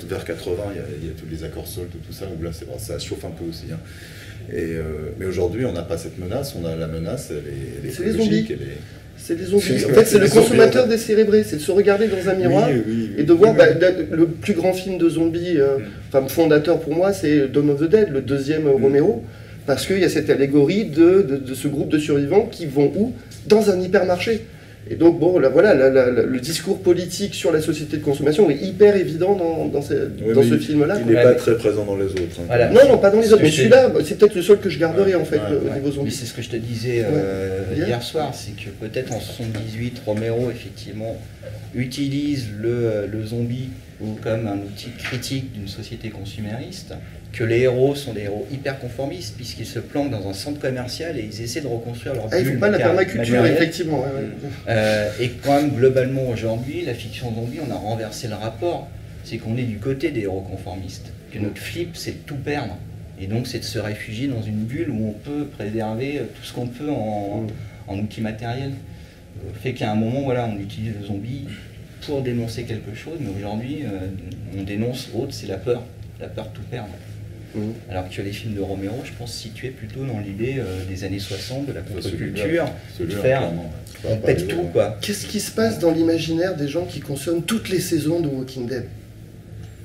vers 80, il y a tous les accords SALT, tout ça, où là ça chauffe un peu aussi. Hein. Mais aujourd'hui, on n'a pas cette menace, on a la menace, elle est c'est les zombies. C'est les zombies. En C'est fait, c'est le les zombies, consommateur décérébré, c'est de se regarder dans un miroir et de voir le plus grand film de zombies, fondateur pour moi, c'est Dawn of the Dead, le deuxième Romero, parce qu'il y a cette allégorie de ce groupe de survivants qui vont où? Dans un hypermarché. Et donc, bon, là, voilà, le discours politique sur la société de consommation est hyper évident dans ce film-là. Il n'est pas très présent dans les autres. Hein. Voilà. Non, pas dans les autres, mais celui-là, c'est peut-être le seul que je garderai, en fait, au niveau zombie. Mais c'est ce que je te disais hier soir, c'est que peut-être en 78, Romero, effectivement, utilise le zombie comme un outil critique d'une société consumériste, que les héros sont des héros hyper conformistes, puisqu'ils se planquent dans un centre commercial et ils essaient de reconstruire leur bulle. Il ne faut pas la permaculture, effectivement. Et quand même, globalement, aujourd'hui, la fiction zombie, on a renversé le rapport. C'est qu'on est du côté des héros conformistes. Que notre flip, c'est de tout perdre. Et donc, c'est de se réfugier dans une bulle où on peut préserver tout ce qu'on peut en outils matériels. Fait qu'à un moment, voilà, on utilise le zombie pour dénoncer quelque chose, mais aujourd'hui, on dénonce autre, c'est la peur de tout perdre. Alors que les films de Romero, je pense, situaient plutôt dans l'idée des années 60, de la contre-culture, de faire, on pète tout, quoi. Qu'est-ce qui se passe dans l'imaginaire des gens qui consomment toutes les saisons de Walking Dead?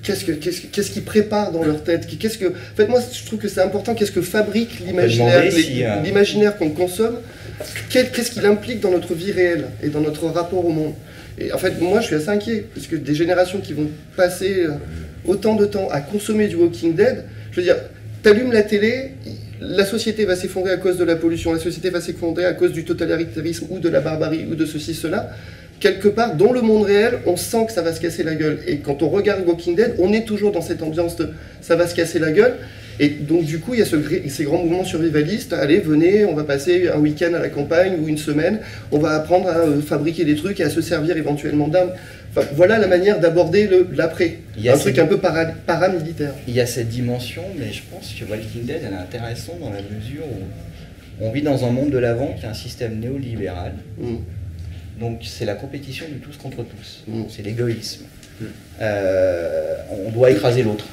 Qu'est-ce qu'ils préparent dans leur tête? En fait, moi, je trouve que c'est important. Qu'est-ce que fabrique l'imaginaire, l'imaginaire qu'on consomme? Qu'est-ce qu'il implique dans notre vie réelle et dans notre rapport au monde? Et en fait, moi, je suis assez inquiet, parce que des générations qui vont passer autant de temps à consommer du Walking Dead, je veux dire, t'allumes la télé, la société va s'effondrer à cause de la pollution, la société va s'effondrer à cause du totalitarisme ou de la barbarie ou de ceci, cela. Quelque part, dans le monde réel, on sent que ça va se casser la gueule. Et quand on regarde Walking Dead, on est toujours dans cette ambiance de ça va se casser la gueule. Et donc du coup, il y a ces grands mouvements survivalistes. Allez, venez, on va passer un week-end à la campagne ou une semaine. On va apprendre à fabriquer des trucs et à se servir éventuellement d'armes. Enfin, voilà la manière d'aborder l'après. Un truc un peu paramilitaire. Il y a cette dimension, mais je pense que Walking Dead, elle est intéressante dans la mesure où on vit dans un monde de l'avant qui est un système néolibéral. Donc c'est la compétition de tous contre tous. C'est l'égoïsme. On doit écraser l'autre.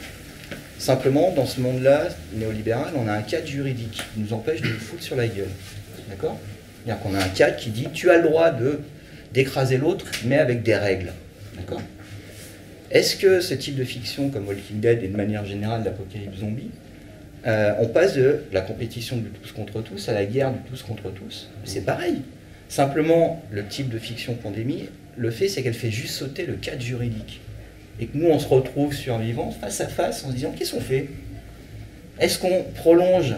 Simplement, dans ce monde-là, néolibéral, on a un cadre juridique qui nous empêche de nous foutre sur la gueule. D'accord? C'est-à-dire qu'on a un cadre qui dit tu as le droit d'écraser l'autre, mais avec des règles. D'accord? Est-ce que ce type de fiction, comme Walking Dead et de manière générale l'apocalypse zombie, on passe de la compétition du tous contre tous à la guerre du tous contre tous? C'est pareil. Simplement, le type de fiction pandémie, le fait, c'est qu'elle fait juste sauter le cadre juridique. Et que nous, on se retrouve survivants face à face en se disant qu'est-ce qu'on fait? Est-ce qu'on prolonge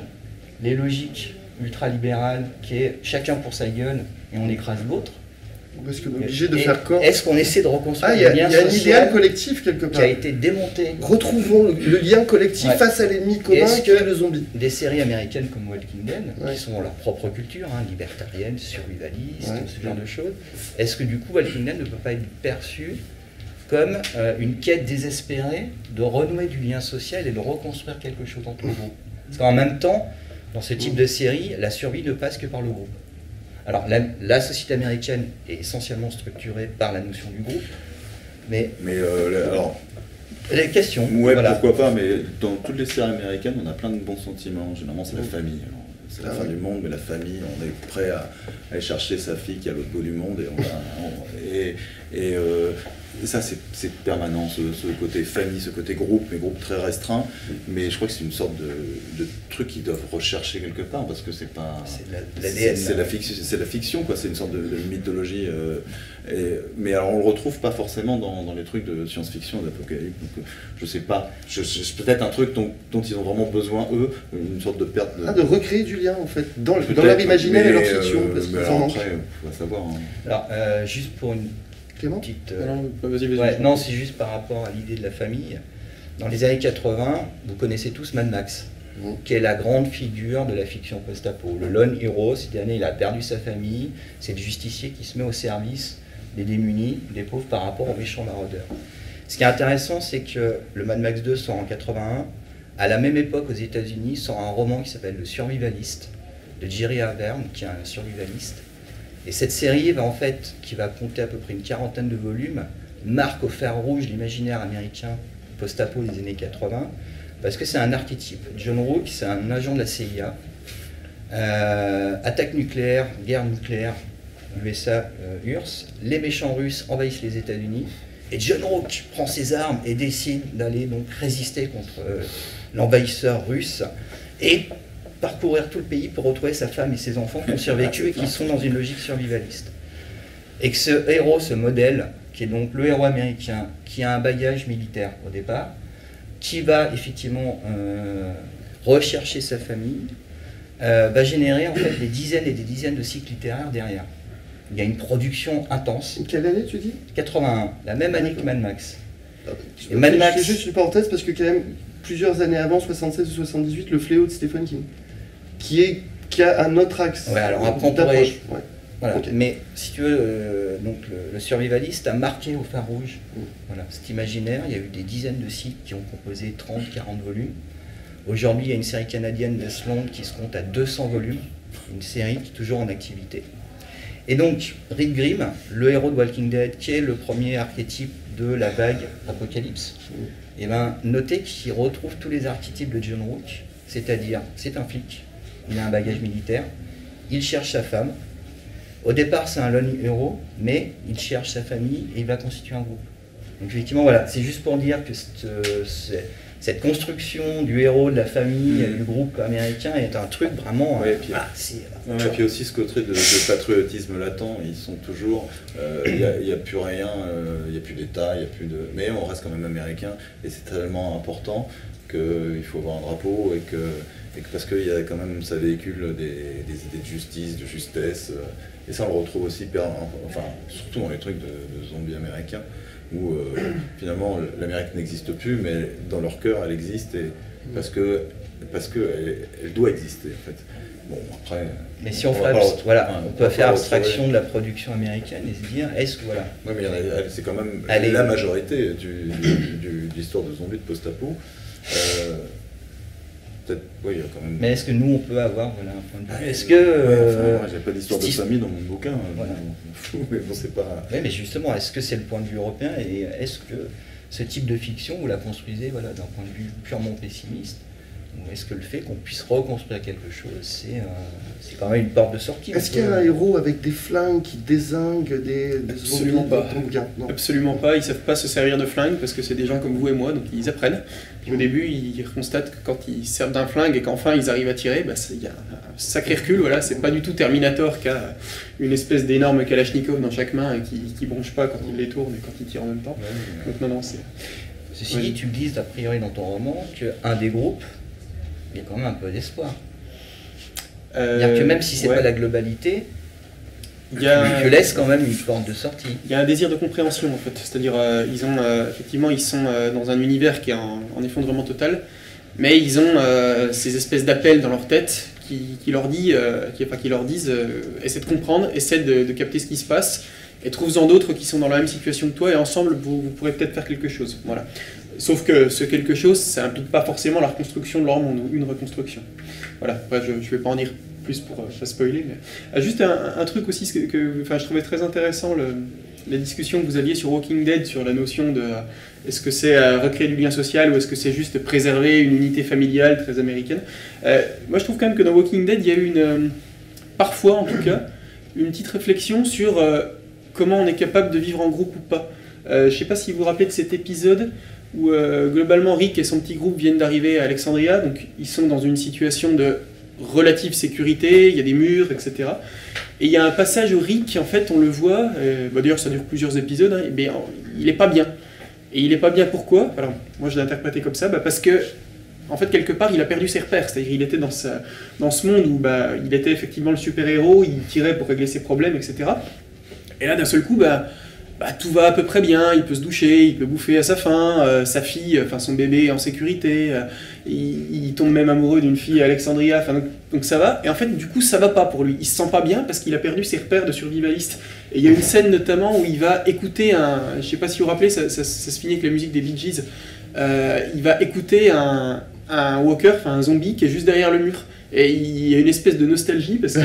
les logiques ultralibérales qui est chacun pour sa gueule et on écrase l'autre? Parce qu'on est obligé de Et faire corps. est-ce qu'on essaie de Ah, reconstruire il y a le lien un idéal social collectif quelque qui part. a été démonté? Retrouvons le lien collectif Ouais. face à l'ennemi commun Est-ce qui est que- le zombie. Des séries américaines comme Walking Dead, Ouais. qui sont leur propre culture, hein, libertarienne, survivaliste, Ouais. ce genre de choses, est-ce que du coup Walking Dead ne peut pas être perçu comme une quête désespérée de renouer du lien social et de reconstruire quelque chose entre le groupe? Parce qu'en même temps, dans ce type de série, la survie ne passe que par le groupe. Alors la société américaine est essentiellement structurée par la notion du groupe, mais Mais alors, les questions, ouais, voilà. pourquoi pas, mais dans toutes les séries américaines, on a plein de bons sentiments. Généralement, c'est la famille. Alors, c'est la Ah fin ouais. du monde, mais la famille, on est prêt à aller chercher sa fille qui est à l'autre bout du monde. Et ça, c'est permanent, ce côté famille, ce côté groupe, mais groupe très restreint. Mais je crois que c'est une sorte de truc qu'ils doivent rechercher quelque part, parce que c'est pas... C'est l'ADN. C'est la fiction, quoi. C'est une sorte de mythologie. Mais alors, on le retrouve pas forcément dans les trucs de science-fiction, d'apocalypse. Donc, je sais pas. Peut-être un truc dont ils ont vraiment besoin, eux, une sorte de perte de... Ah, de recréer du lien en fait, dans leur Peut-être, imaginaire et leur mais, fiction, parce mais qu'ils alors en manquent. après, on va savoir. Hein. Alors, juste pour une Clément petite... Non, vas-y, vas-y. Ouais, non, c'est juste par rapport à l'idée de la famille. Dans les années 80, vous connaissez tous Mad Max, qui est la grande figure de la fiction post-apo. Le lone hero, cette année, il a perdu sa famille, c'est le justicier qui se met au service des démunis, des pauvres par rapport aux méchants maraudeurs. Ce qui est intéressant, c'est que le Mad Max 2 sort en 81. À la même époque, aux États-Unis, sort un roman qui s'appelle Le Survivaliste, de Jerry Averne, qui est un survivaliste. Et cette série, qui va compter à peu près une quarantaine de volumes, marque au fer rouge l'imaginaire américain post-apo des années 80, parce que c'est un archétype. John Rook, c'est un agent de la CIA. Attaque nucléaire, guerre nucléaire, USA-URSS, les méchants russes envahissent les États-Unis, et John Rook prend ses armes et décide d'aller donc résister contre l'envahisseur russe, et parcourir tout le pays pour retrouver sa femme et ses enfants qui ont survécu et qui sont dans une logique survivaliste. Et que ce héros, ce modèle, qui est donc le héros américain, qui a un bagage militaire au départ, qui va effectivement rechercher sa famille, va générer en fait des dizaines et des dizaines de cycles littéraires derrière. Il y a une production intense. Quelle année tu dis 81, la même année que Mad Max. Et Ok, Mad je Max- fais juste une parenthèse parce que quand même, plusieurs années avant, 76 ou 78, Le Fléau de Stephen King, qui a un autre axe Ouais, alors après, on d'approche. pourrait- Ouais. Voilà. Ok. Mais si tu veux, donc le survivaliste a marqué au fer rouge voilà, cet imaginaire. Il y a eu des dizaines de sites qui ont composé 30, 40 volumes. Aujourd'hui, il y a une série canadienne d'Esland qui se compte à 200 volumes, une série qui est toujours en activité. Et donc, Rick Grimm, le héros de Walking Dead, qui est le premier archétype de la vague Apocalypse, et ben, notez qu'il retrouve tous les archétypes de John Rook, c'est-à-dire, c'est un flic, il a un bagage militaire, il cherche sa femme. Au départ, c'est un lone hero, mais il cherche sa famille et il va constituer un groupe. Donc effectivement, voilà, c'est juste pour dire que cette construction du héros, de la famille, du groupe américain est un truc vraiment... Ouais, et puis, c'est... et puis aussi ce côté de patriotisme latent, ils sont toujours, il n'y a plus rien, il n'y a plus d'État, il n'y a plus de... Mais on reste quand même américain, et c'est tellement important qu'il faut avoir un drapeau, et que parce qu'il y a quand même, ça véhicule des idées de justice, de justesse, et ça on le retrouve aussi, enfin, surtout dans les trucs de zombies américains, où finalement l'Amérique n'existe plus, mais dans leur cœur elle existe, et parce que elle doit exister en fait. Bon, après, Mais si on, peut faire abstraction de la production américaine et se dire, est-ce que voilà... Oui, mais c'est quand même Allez. la majorité de l'histoire de zombies de post-apo. Peut-être, oui, il y a quand même... Mais est-ce que nous, on peut avoir un point de vue? Est-ce que... moi, j'ai pas d'histoire de famille dans mon bouquin, Voilà. mais bon, c'est pas... Oui, mais justement, est-ce que c'est le point de vue européen et est-ce que ce type de fiction, vous la construisez d'un point de vue purement pessimiste, ou est-ce que le fait qu'on puisse reconstruire quelque chose, c'est quand même une porte de sortie? Est-ce qu'il y a un héros avec des flingues qui dézingue des Absolument zombies pas. dans ton bouquin? Non. Absolument pas, ils savent pas se servir de flingue parce que c'est des gens comme vous et moi, donc ils apprennent. Puis au début, ils constatent que quand ils servent d'un flingue et qu'enfin ils arrivent à tirer, il y a un sacré recul. Voilà, c'est pas du tout Terminator qui a une espèce d'énorme Kalachnikov dans chaque main et qui bronche pas quand il les tourne et quand il tire en même temps. Donc non, c'est... Ceci dit, tu glisses a priori dans ton roman qu'un des groupes, il y a quand même un peu d'espoir. C'est-à-dire que même si c'est pas la globalité, Je laisse quand même une porte de sortie. Il y a un désir de compréhension en fait, c'est-à-dire effectivement ils sont dans un univers qui est en effondrement total, mais ils ont ces espèces d'appels dans leur tête qui leur disent essaie de comprendre, essaie de capter ce qui se passe, et trouve-en d'autres qui sont dans la même situation que toi, et ensemble vous pourrez peut-être faire quelque chose. Voilà. Sauf que ce quelque chose, ça implique pas forcément la reconstruction de leur monde ou une reconstruction. Voilà. Après, je vais pas en dire plus pour pas spoiler, mais juste un truc aussi que je trouvais très intéressant, la discussion que vous aviez sur Walking Dead, sur la notion de est-ce que c'est recréer du lien social ou est-ce que c'est juste préserver une unité familiale très américaine. Moi je trouve quand même que dans Walking Dead il y a eu parfois en tout cas une petite réflexion sur comment on est capable de vivre en groupe ou pas. Je sais pas si vous vous rappelez de cet épisode où globalement Rick et son petit groupe viennent d'arriver à Alexandria, donc ils sont dans une situation de relative sécurité, il y a des murs, etc. Et il y a un passage où Rick, en fait, on le voit, d'ailleurs ça dure plusieurs épisodes, hein, mais il est pas bien. Et il est pas bien pourquoi? Alors, moi je l'ai interprété comme ça, parce que, en fait, quelque part, il a perdu ses repères, c'est-à-dire il était dans ce monde où il était effectivement le super-héros, il tirait pour régler ses problèmes, etc. Et là, d'un seul coup, tout va à peu près bien, il peut se doucher, il peut bouffer à sa faim, sa fille, son bébé est en sécurité, il tombe même amoureux d'une fille à Alexandria, donc ça va, et en fait du coup ça va pas pour lui, il se sent pas bien parce qu'il a perdu ses repères de survivaliste. Et il y a une scène notamment où il va écouter je sais pas si vous vous rappelez, ça se finit avec la musique des Bee Gees, il va écouter un walker, un zombie qui est juste derrière le mur, et il y a une espèce de nostalgie, parce que,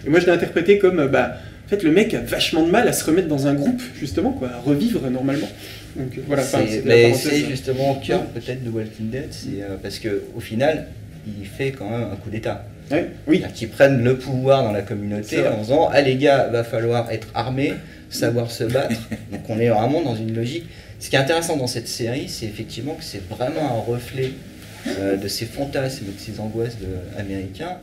et moi je l'ai interprété comme, en fait, le mec a vachement de mal à se remettre dans un groupe, justement, à revivre normalement. Donc voilà, c'est justement au cœur peut-être de Walking Dead, parce qu'au final, il fait quand même un coup d'état. Ouais, oui. Qu'ils prennent le pouvoir dans la communauté en disant « Ah les gars, va falloir être armés, savoir se battre ». Donc on est vraiment dans une logique. Ce qui est intéressant dans cette série, c'est effectivement que c'est vraiment un reflet de ces fantasmes et de ces angoisses américains.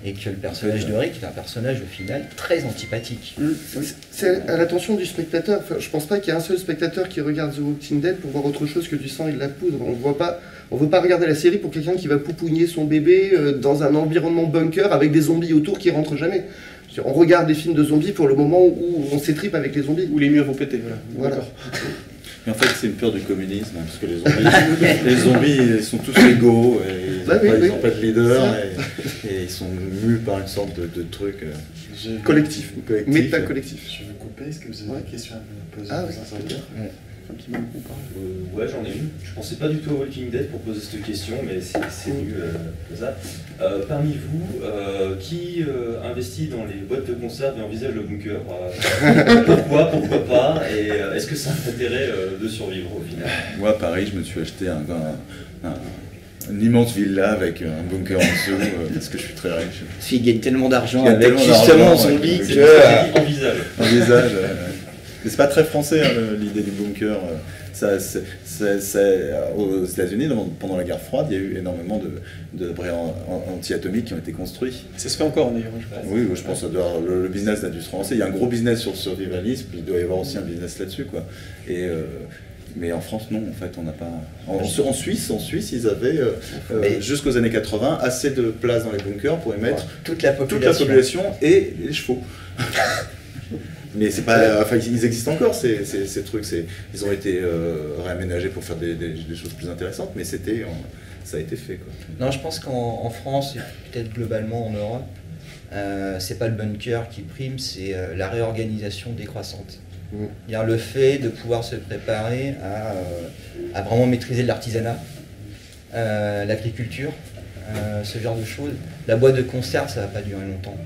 Et que le personnage de Rick est un personnage au final très antipathique. C'est à l'attention du spectateur. Enfin, je pense pas qu'il y ait un seul spectateur qui regarde The Walking Dead pour voir autre chose que du sang et de la poudre. On veut pas regarder la série pour quelqu'un qui va poupouiller son bébé dans un environnement bunker avec des zombies autour qui rentrent jamais. On regarde des films de zombies pour le moment où on s'étripe avec les zombies. Où les murs vont péter, voilà. Mais en fait, c'est une peur du communisme, parce que les zombies ils sont tous égaux, et ils n'ont pas de leader, et ils sont mus par une sorte de truc collectif. Méta-collectif. Je vais vous couper, est-ce que vous avez des questions à me poser Ouais, j'en ai une. Je pensais pas du tout à Walking Dead pour poser cette question, mais c'est venu comme ça. Parmi vous, qui investit dans les boîtes de conserve et envisage le bunker pourquoi pas, et est-ce que ça a intérêt de survivre au final? Moi, à Paris, je me suis acheté une immense villa avec un bunker en dessous, parce que je suis très riche. Il gagne tellement d'argent avec justement son lit que... Envisage. Mais c'est pas très français l'idée du bunker. Aux États-Unis, pendant la guerre froide, il y a eu énormément de bris anti-atomiques qui ont été construits. Ça se fait encore d'ailleurs, je pense. Oui, je pense que le business a dû se relancer. Il y a un gros business sur le survivalisme, il doit y avoir aussi un business là-dessus, quoi. Mais en France, non, en fait, on n'a pas... En Suisse, ils avaient, jusqu'aux années 80, assez de place dans les bunkers pour y mettre toute la population et les chevaux. Mais c'est pas, ils existent encore ces trucs. Ils ont été réaménagés pour faire des choses plus intéressantes, mais ça a été fait, quoi. Non, je pense qu'en France, et peut-être globalement en Europe, c'est pas le bunker qui prime, c'est la réorganisation décroissante. C'est-à-dire le fait de pouvoir se préparer à vraiment maîtriser l'artisanat, l'agriculture, ce genre de choses. La boîte de conserve, ça va pas durer longtemps.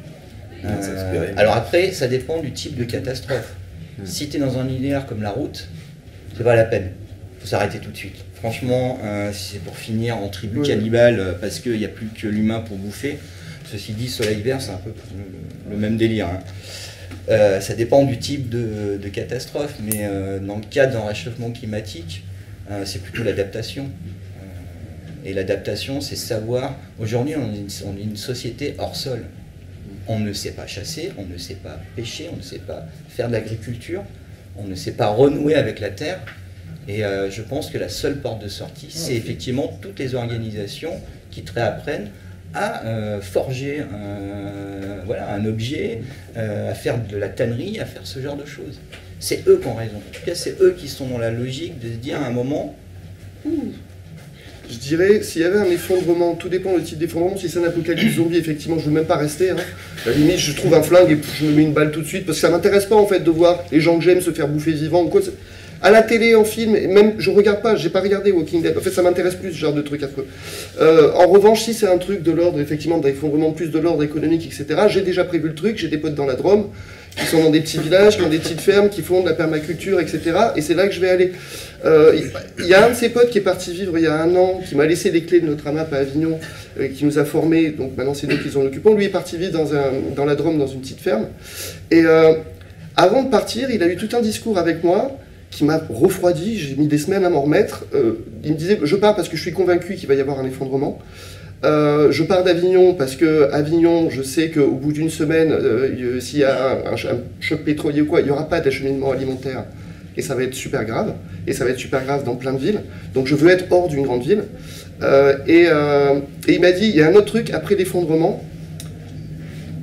Alors après, ça dépend du type de catastrophe. Si tu es dans un univers comme la route, c'est pas la peine. Il faut s'arrêter tout de suite. Franchement, si c'est pour finir en tribu cannibale parce qu'il n'y a plus que l'humain pour bouffer, ceci dit, soleil vert, c'est un peu le même délire. Ça dépend du type de catastrophe, mais dans le cas d'un réchauffement climatique, c'est plutôt l'adaptation. Et l'adaptation, c'est savoir... Aujourd'hui, on est une société hors sol. On ne sait pas chasser, on ne sait pas pêcher, on ne sait pas faire de l'agriculture, on ne sait pas renouer avec la terre. Et je pense que la seule porte de sortie, c'est effectivement toutes les organisations qui te réapprennent à forger voilà, un objet, à faire de la tannerie, à faire ce genre de choses. C'est eux qui ont raison. En tout cas, c'est eux qui sont dans la logique de se dire à un moment... Je dirais, s'il y avait un effondrement, tout dépend du type d'effondrement, si c'est un apocalypse zombie, effectivement, je ne veux même pas rester. Hein. À la limite, je trouve un flingue et je me mets une balle tout de suite, parce que ça ne m'intéresse pas en fait de voir les gens que j'aime se faire bouffer vivants ou quoi. À la télé, en film, et même, je regarde pas, j'ai pas regardé Walking Dead. En fait, ça m'intéresse plus, ce genre de trucs affreux. En revanche, si c'est un truc de l'ordre, effectivement, d'effondrement plus de l'ordre économique, etc., j'ai déjà prévu le truc, j'ai des potes dans la Drôme, qui sont dans des petits villages, qui ont des petites fermes, qui font de la permaculture, etc. Et c'est là que je vais aller. Il y a un de ses potes qui est parti vivre il y a 1 an, qui m'a laissé les clés de notre AMAP à Avignon, qui nous a formés, donc maintenant c'est nous qui en occupons. Lui est parti vivre dans la Drôme, dans une petite ferme. Et avant de partir, il a eu tout un discours avec moi, qui m'a refroidi, j'ai mis des semaines à m'en remettre. Il me disait, je pars parce que je suis convaincu qu'il va y avoir un effondrement. Je pars d'Avignon parce que Avignon, je sais qu'au bout d'1 semaine, s'il y a un choc pétrolier ou quoi, il n'y aura pas d'acheminement alimentaire. Et ça va être super grave. Et ça va être super grave dans plein de villes. Donc je veux être hors d'une grande ville. Et il m'a dit, il y a un autre truc après l'effondrement.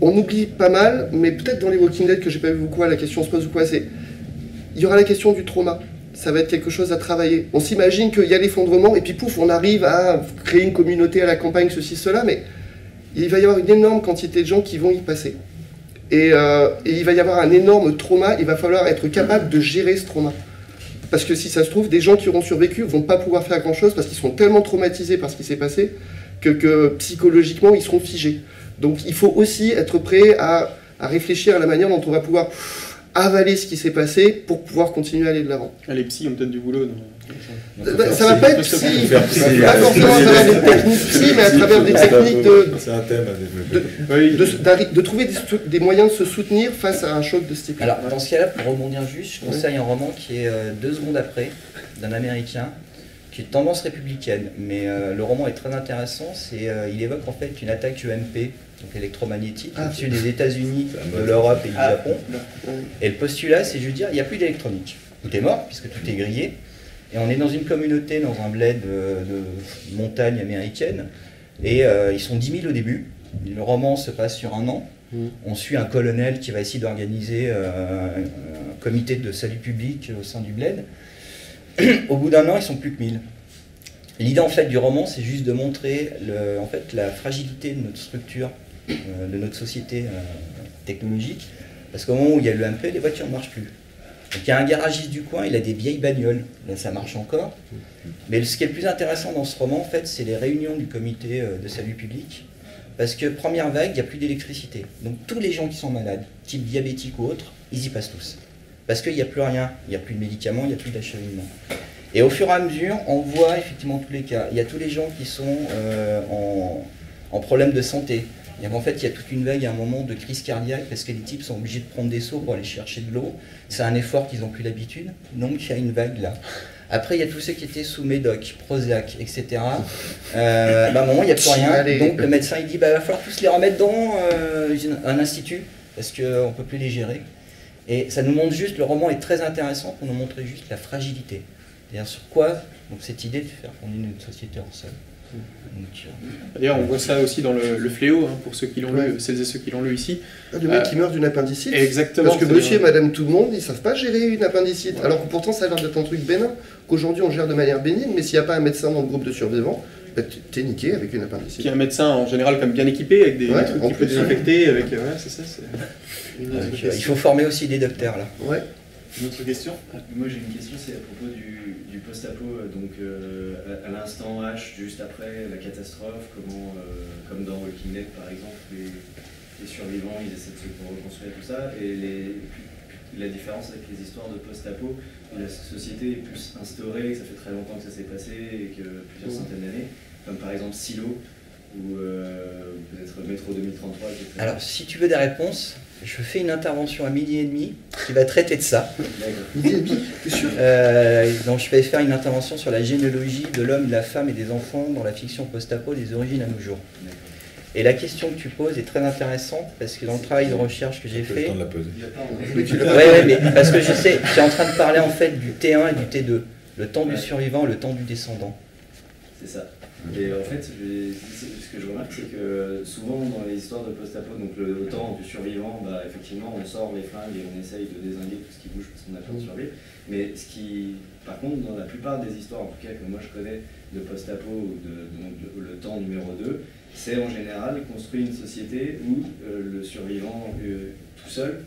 On oublie pas mal, mais peut-être dans les Walking Dead que j'ai pas vu ou quoi, la question se pose ou quoi, c'est... Il y aura la question du trauma. Ça va être quelque chose à travailler. On s'imagine qu'il y a l'effondrement, et puis pouf, on arrive à créer une communauté à la campagne, ceci, cela, mais il va y avoir une énorme quantité de gens qui vont y passer. Et il va y avoir un énorme trauma, il va falloir être capable de gérer ce trauma. Parce que si ça se trouve, des gens qui auront survécu vont pas pouvoir faire grand-chose, parce qu'ils seront tellement traumatisés par ce qui s'est passé, que psychologiquement, ils seront figés. Donc il faut aussi être prêt à réfléchir à la manière dont on va pouvoir avaler ce qui s'est passé pour pouvoir continuer à aller de l'avant. Les psys ont peut-être du boulot. Ça va pas être psy, pas forcément à travers des techniques psy, mais à travers des techniques C'est un thème à développer. de trouver des moyens de se soutenir face à un choc de ce type. Alors, dans ce cas-là, pour rebondir juste, je conseille un roman qui est 2 secondes après, d'un Américain, qui est de tendance républicaine, mais le roman est très intéressant. Il évoque en fait une attaque UMP, donc électromagnétique, au-dessus des États-Unis, de l'Europe et du Japon. Et le postulat, c'est juste dire, il n'y a plus d'électronique. Tout est mort, puisque tout est grillé. Et on est dans une communauté, dans un bled de montagne américaine, et ils sont 10 000 au début. Le roman se passe sur 1 an. On suit un colonel qui va essayer d'organiser un comité de salut public au sein du bled. Au bout d'1 an, ils sont plus que 1000. L'idée en fait du roman, c'est juste de montrer en fait, la fragilité de notre structure, de notre société technologique, parce qu'au moment où il y a le MP, les voitures ne marchent plus. Donc il y a un garagiste du coin, il a des vieilles bagnoles, là ça marche encore. Mais ce qui est le plus intéressant dans ce roman, en fait, c'est les réunions du comité de salut public, parce que première vague, il n'y a plus d'électricité. Donc tous les gens qui sont malades, type diabétique ou autre, ils y passent tous. Parce qu'il n'y a plus rien, il n'y a plus de médicaments, il n'y a plus d'acheminement. Et au fur et à mesure, on voit effectivement tous les cas. Il y a tous les gens qui sont en problème de santé. En fait, il y a toute une vague à un moment de crise cardiaque parce que les types sont obligés de prendre des seaux pour aller chercher de l'eau. C'est un effort qu'ils n'ont plus l'habitude. Donc il y a une vague là. Après, il y a tous ceux qui étaient sous Médoc, Prozac, etc. À un moment, il n'y a plus rien. Donc le médecin il dit il va falloir tous les remettre dans un institut parce qu'on ne peut plus les gérer. Et ça nous montre juste, le roman est très intéressant pour nous montrer juste la fragilité. C'est-à-dire sur quoi, donc cette idée de faire fonder une société hors sol. D'ailleurs, on voit ça aussi dans le Fléau, hein, pour ceux qui l'ont lu, celles et ceux qui l'ont lu ici. Le mec qui meurt d'une appendicite. Exactement. Parce que monsieur et madame tout le monde, ils ne savent pas gérer une appendicite. Ouais. Alors que pourtant, ça a l'air d'être un truc bénin, qu'aujourd'hui on gère de manière bénigne, mais s'il n'y a pas un médecin dans le groupe de survivants, bah, t'es niqué avec une appendicite. Qui est un médecin en général comme bien équipé, avec des trucs qui peut désinfecter, avec... c'est ça, il faut former aussi des docteurs, là. Ouais. Une autre question? Moi j'ai une question, c'est à propos du post-apo, donc à l'instant H, juste après la catastrophe, comment, comme dans Walking Dead par exemple, les survivants ils essaient de se reconstruire tout ça, et la différence avec les histoires de post-apo, où la société est plus instaurée, que ça fait très longtemps que ça s'est passé, et que plusieurs centaines d'années, comme par exemple Silo, ou peut-être Métro 2033, etc. Alors si tu veux des réponses, je fais une intervention à 12h30 qui va traiter de ça. Donc je vais faire une intervention sur la généalogie de l'homme, de la femme et des enfants dans la fiction post-apo des origines à nos jours. Et la question que tu poses est très intéressante parce que dans le travail de recherche que j'ai fait... le temps de la poser. Ouais, mais parce que je suis en train de parler en fait du T1 et du T2. Le temps du survivant et le temps du descendant. C'est ça. Et en fait, ce que je remarque, c'est que souvent dans les histoires de post-apo, donc le temps du survivant, bah, effectivement, on sort les flingues et on essaye de dézinguer tout ce qui bouge parce qu'on a peur de survivre. Mais par contre, dans la plupart des histoires, en tout cas que moi je connais, de post-apo ou donc le temps numéro 2, c'est en général construit une société où le survivant tout seul,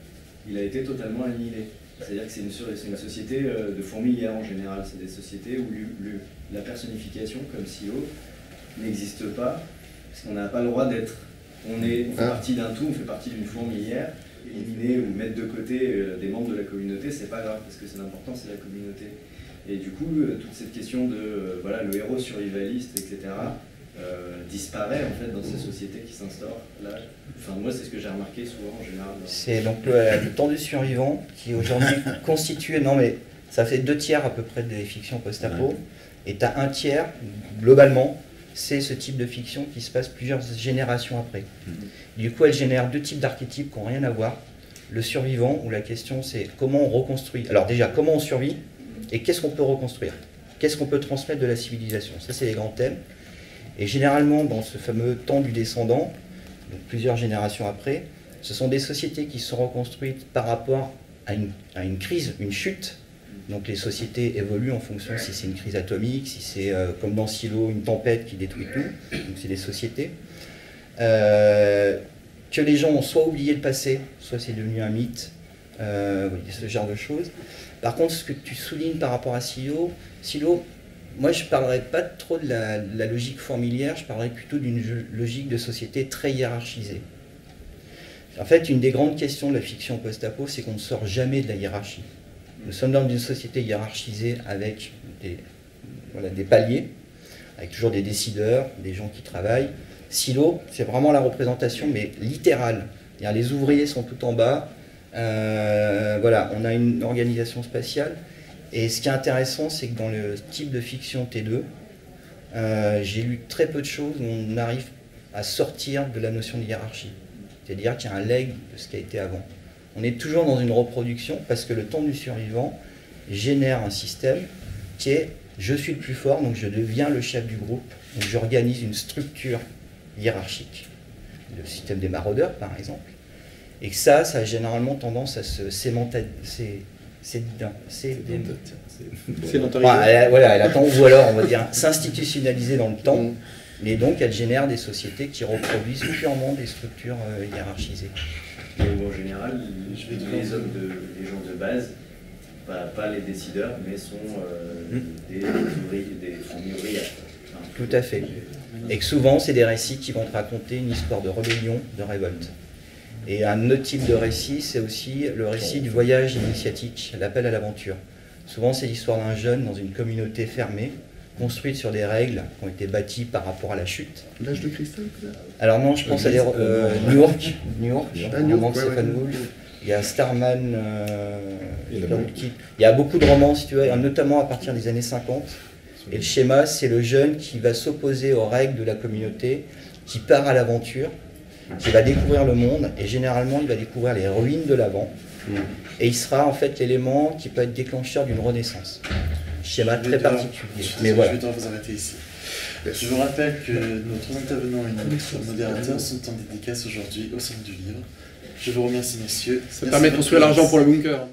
il a été totalement annihilé. C'est-à-dire que c'est une société de fourmilière en général. C'est des sociétés où la personnification, comme Silo, n'existe pas, parce qu'on n'a pas le droit d'être. On fait partie d'un tout, on fait partie d'une fourmilière. Éliminer ou mettre de côté des membres de la communauté, c'est pas grave, parce que c'est l'important, c'est la communauté. Et du coup, toute cette question de le héros survivaliste, etc., disparaît en fait dans ces sociétés qui s'instaurent là. Enfin, moi, c'est ce que j'ai remarqué souvent en général. C'est donc le temps du survivant qui aujourd'hui constitue, ça fait 2 tiers à peu près des fictions post-apo, et tu as 1 tiers, globalement, c'est ce type de fiction qui se passe plusieurs générations après. Du coup, elle génère 2 types d'archétypes qui n'ont rien à voir. Le survivant, où la question c'est comment on reconstruit. Alors déjà, comment on survit et qu'est-ce qu'on peut reconstruire? Qu'est-ce qu'on peut transmettre de la civilisation? Ça, c'est les grands thèmes. Et généralement, dans ce fameux temps du descendant, donc plusieurs générations après, ce sont des sociétés qui sont reconstruites par rapport à une crise, une chute. Donc les sociétés évoluent en fonction si c'est une crise atomique, si c'est comme dans Silo, une tempête qui détruit tout. Donc c'est des sociétés. Que les gens ont soit oublié le passé, soit c'est devenu un mythe, ce genre de choses. Par contre, ce que tu soulignes par rapport à Silo, moi je ne parlerais pas trop de la logique fourmilière, je parlerais plutôt d'une logique de société très hiérarchisée. En fait, une des grandes questions de la fiction post-apo, c'est qu'on ne sort jamais de la hiérarchie. Nous sommes dans une société hiérarchisée avec des paliers, avec toujours des décideurs, des gens qui travaillent. Silo, c'est vraiment la représentation, mais littérale. Les ouvriers sont tout en bas. On a une organisation spatiale. Et ce qui est intéressant, c'est que dans le type de fiction T2, j'ai lu très peu de choses où on arrive à sortir de la notion de hiérarchie. C'est-à-dire qu'il y a un leg de ce qui a été avant. On est toujours dans une reproduction parce que le temps du survivant génère un système qui est « je suis le plus fort, donc je deviens le chef du groupe, donc j'organise une structure hiérarchique ». Le système des maraudeurs, par exemple. Et que ça a généralement tendance à se sédentariser. Elle attend, ou alors on va dire s'institutionnaliser dans le temps, mais donc elle génère des sociétés qui reproduisent purement des structures hiérarchisées. Mais en général, les gens de base, pas les décideurs, mais sont des fourmis ouvrières. Tout à fait. Et que souvent, c'est des récits qui vont te raconter une histoire de rébellion, de révolte. Et un autre type de récit, c'est aussi le récit du voyage initiatique, l'appel à l'aventure. Souvent, c'est l'histoire d'un jeune dans une communauté fermée, construite sur des règles qui ont été bâties par rapport à la chute. L'âge de cristal, peut-être? Alors non, je pense à New York, roman de Stephen Wolf. Il y a Starman, il y a beaucoup de romans, si tu veux, notamment à partir des années 50. Et le schéma, c'est le jeune qui va s'opposer aux règles de la communauté, qui part à l'aventure, qui va découvrir le monde, et généralement, il va découvrir les ruines de l'avant. Et il sera en fait l'élément qui peut être déclencheur d'une renaissance. Schéma très particulier. Je vais devoir vous arrêter ici. Je vous rappelle que nos 3 intervenants et notre modérateur sont en dédicace aujourd'hui au Centre du Livre. Je vous remercie, messieurs. Ça permet de construire l'argent pour le bunker.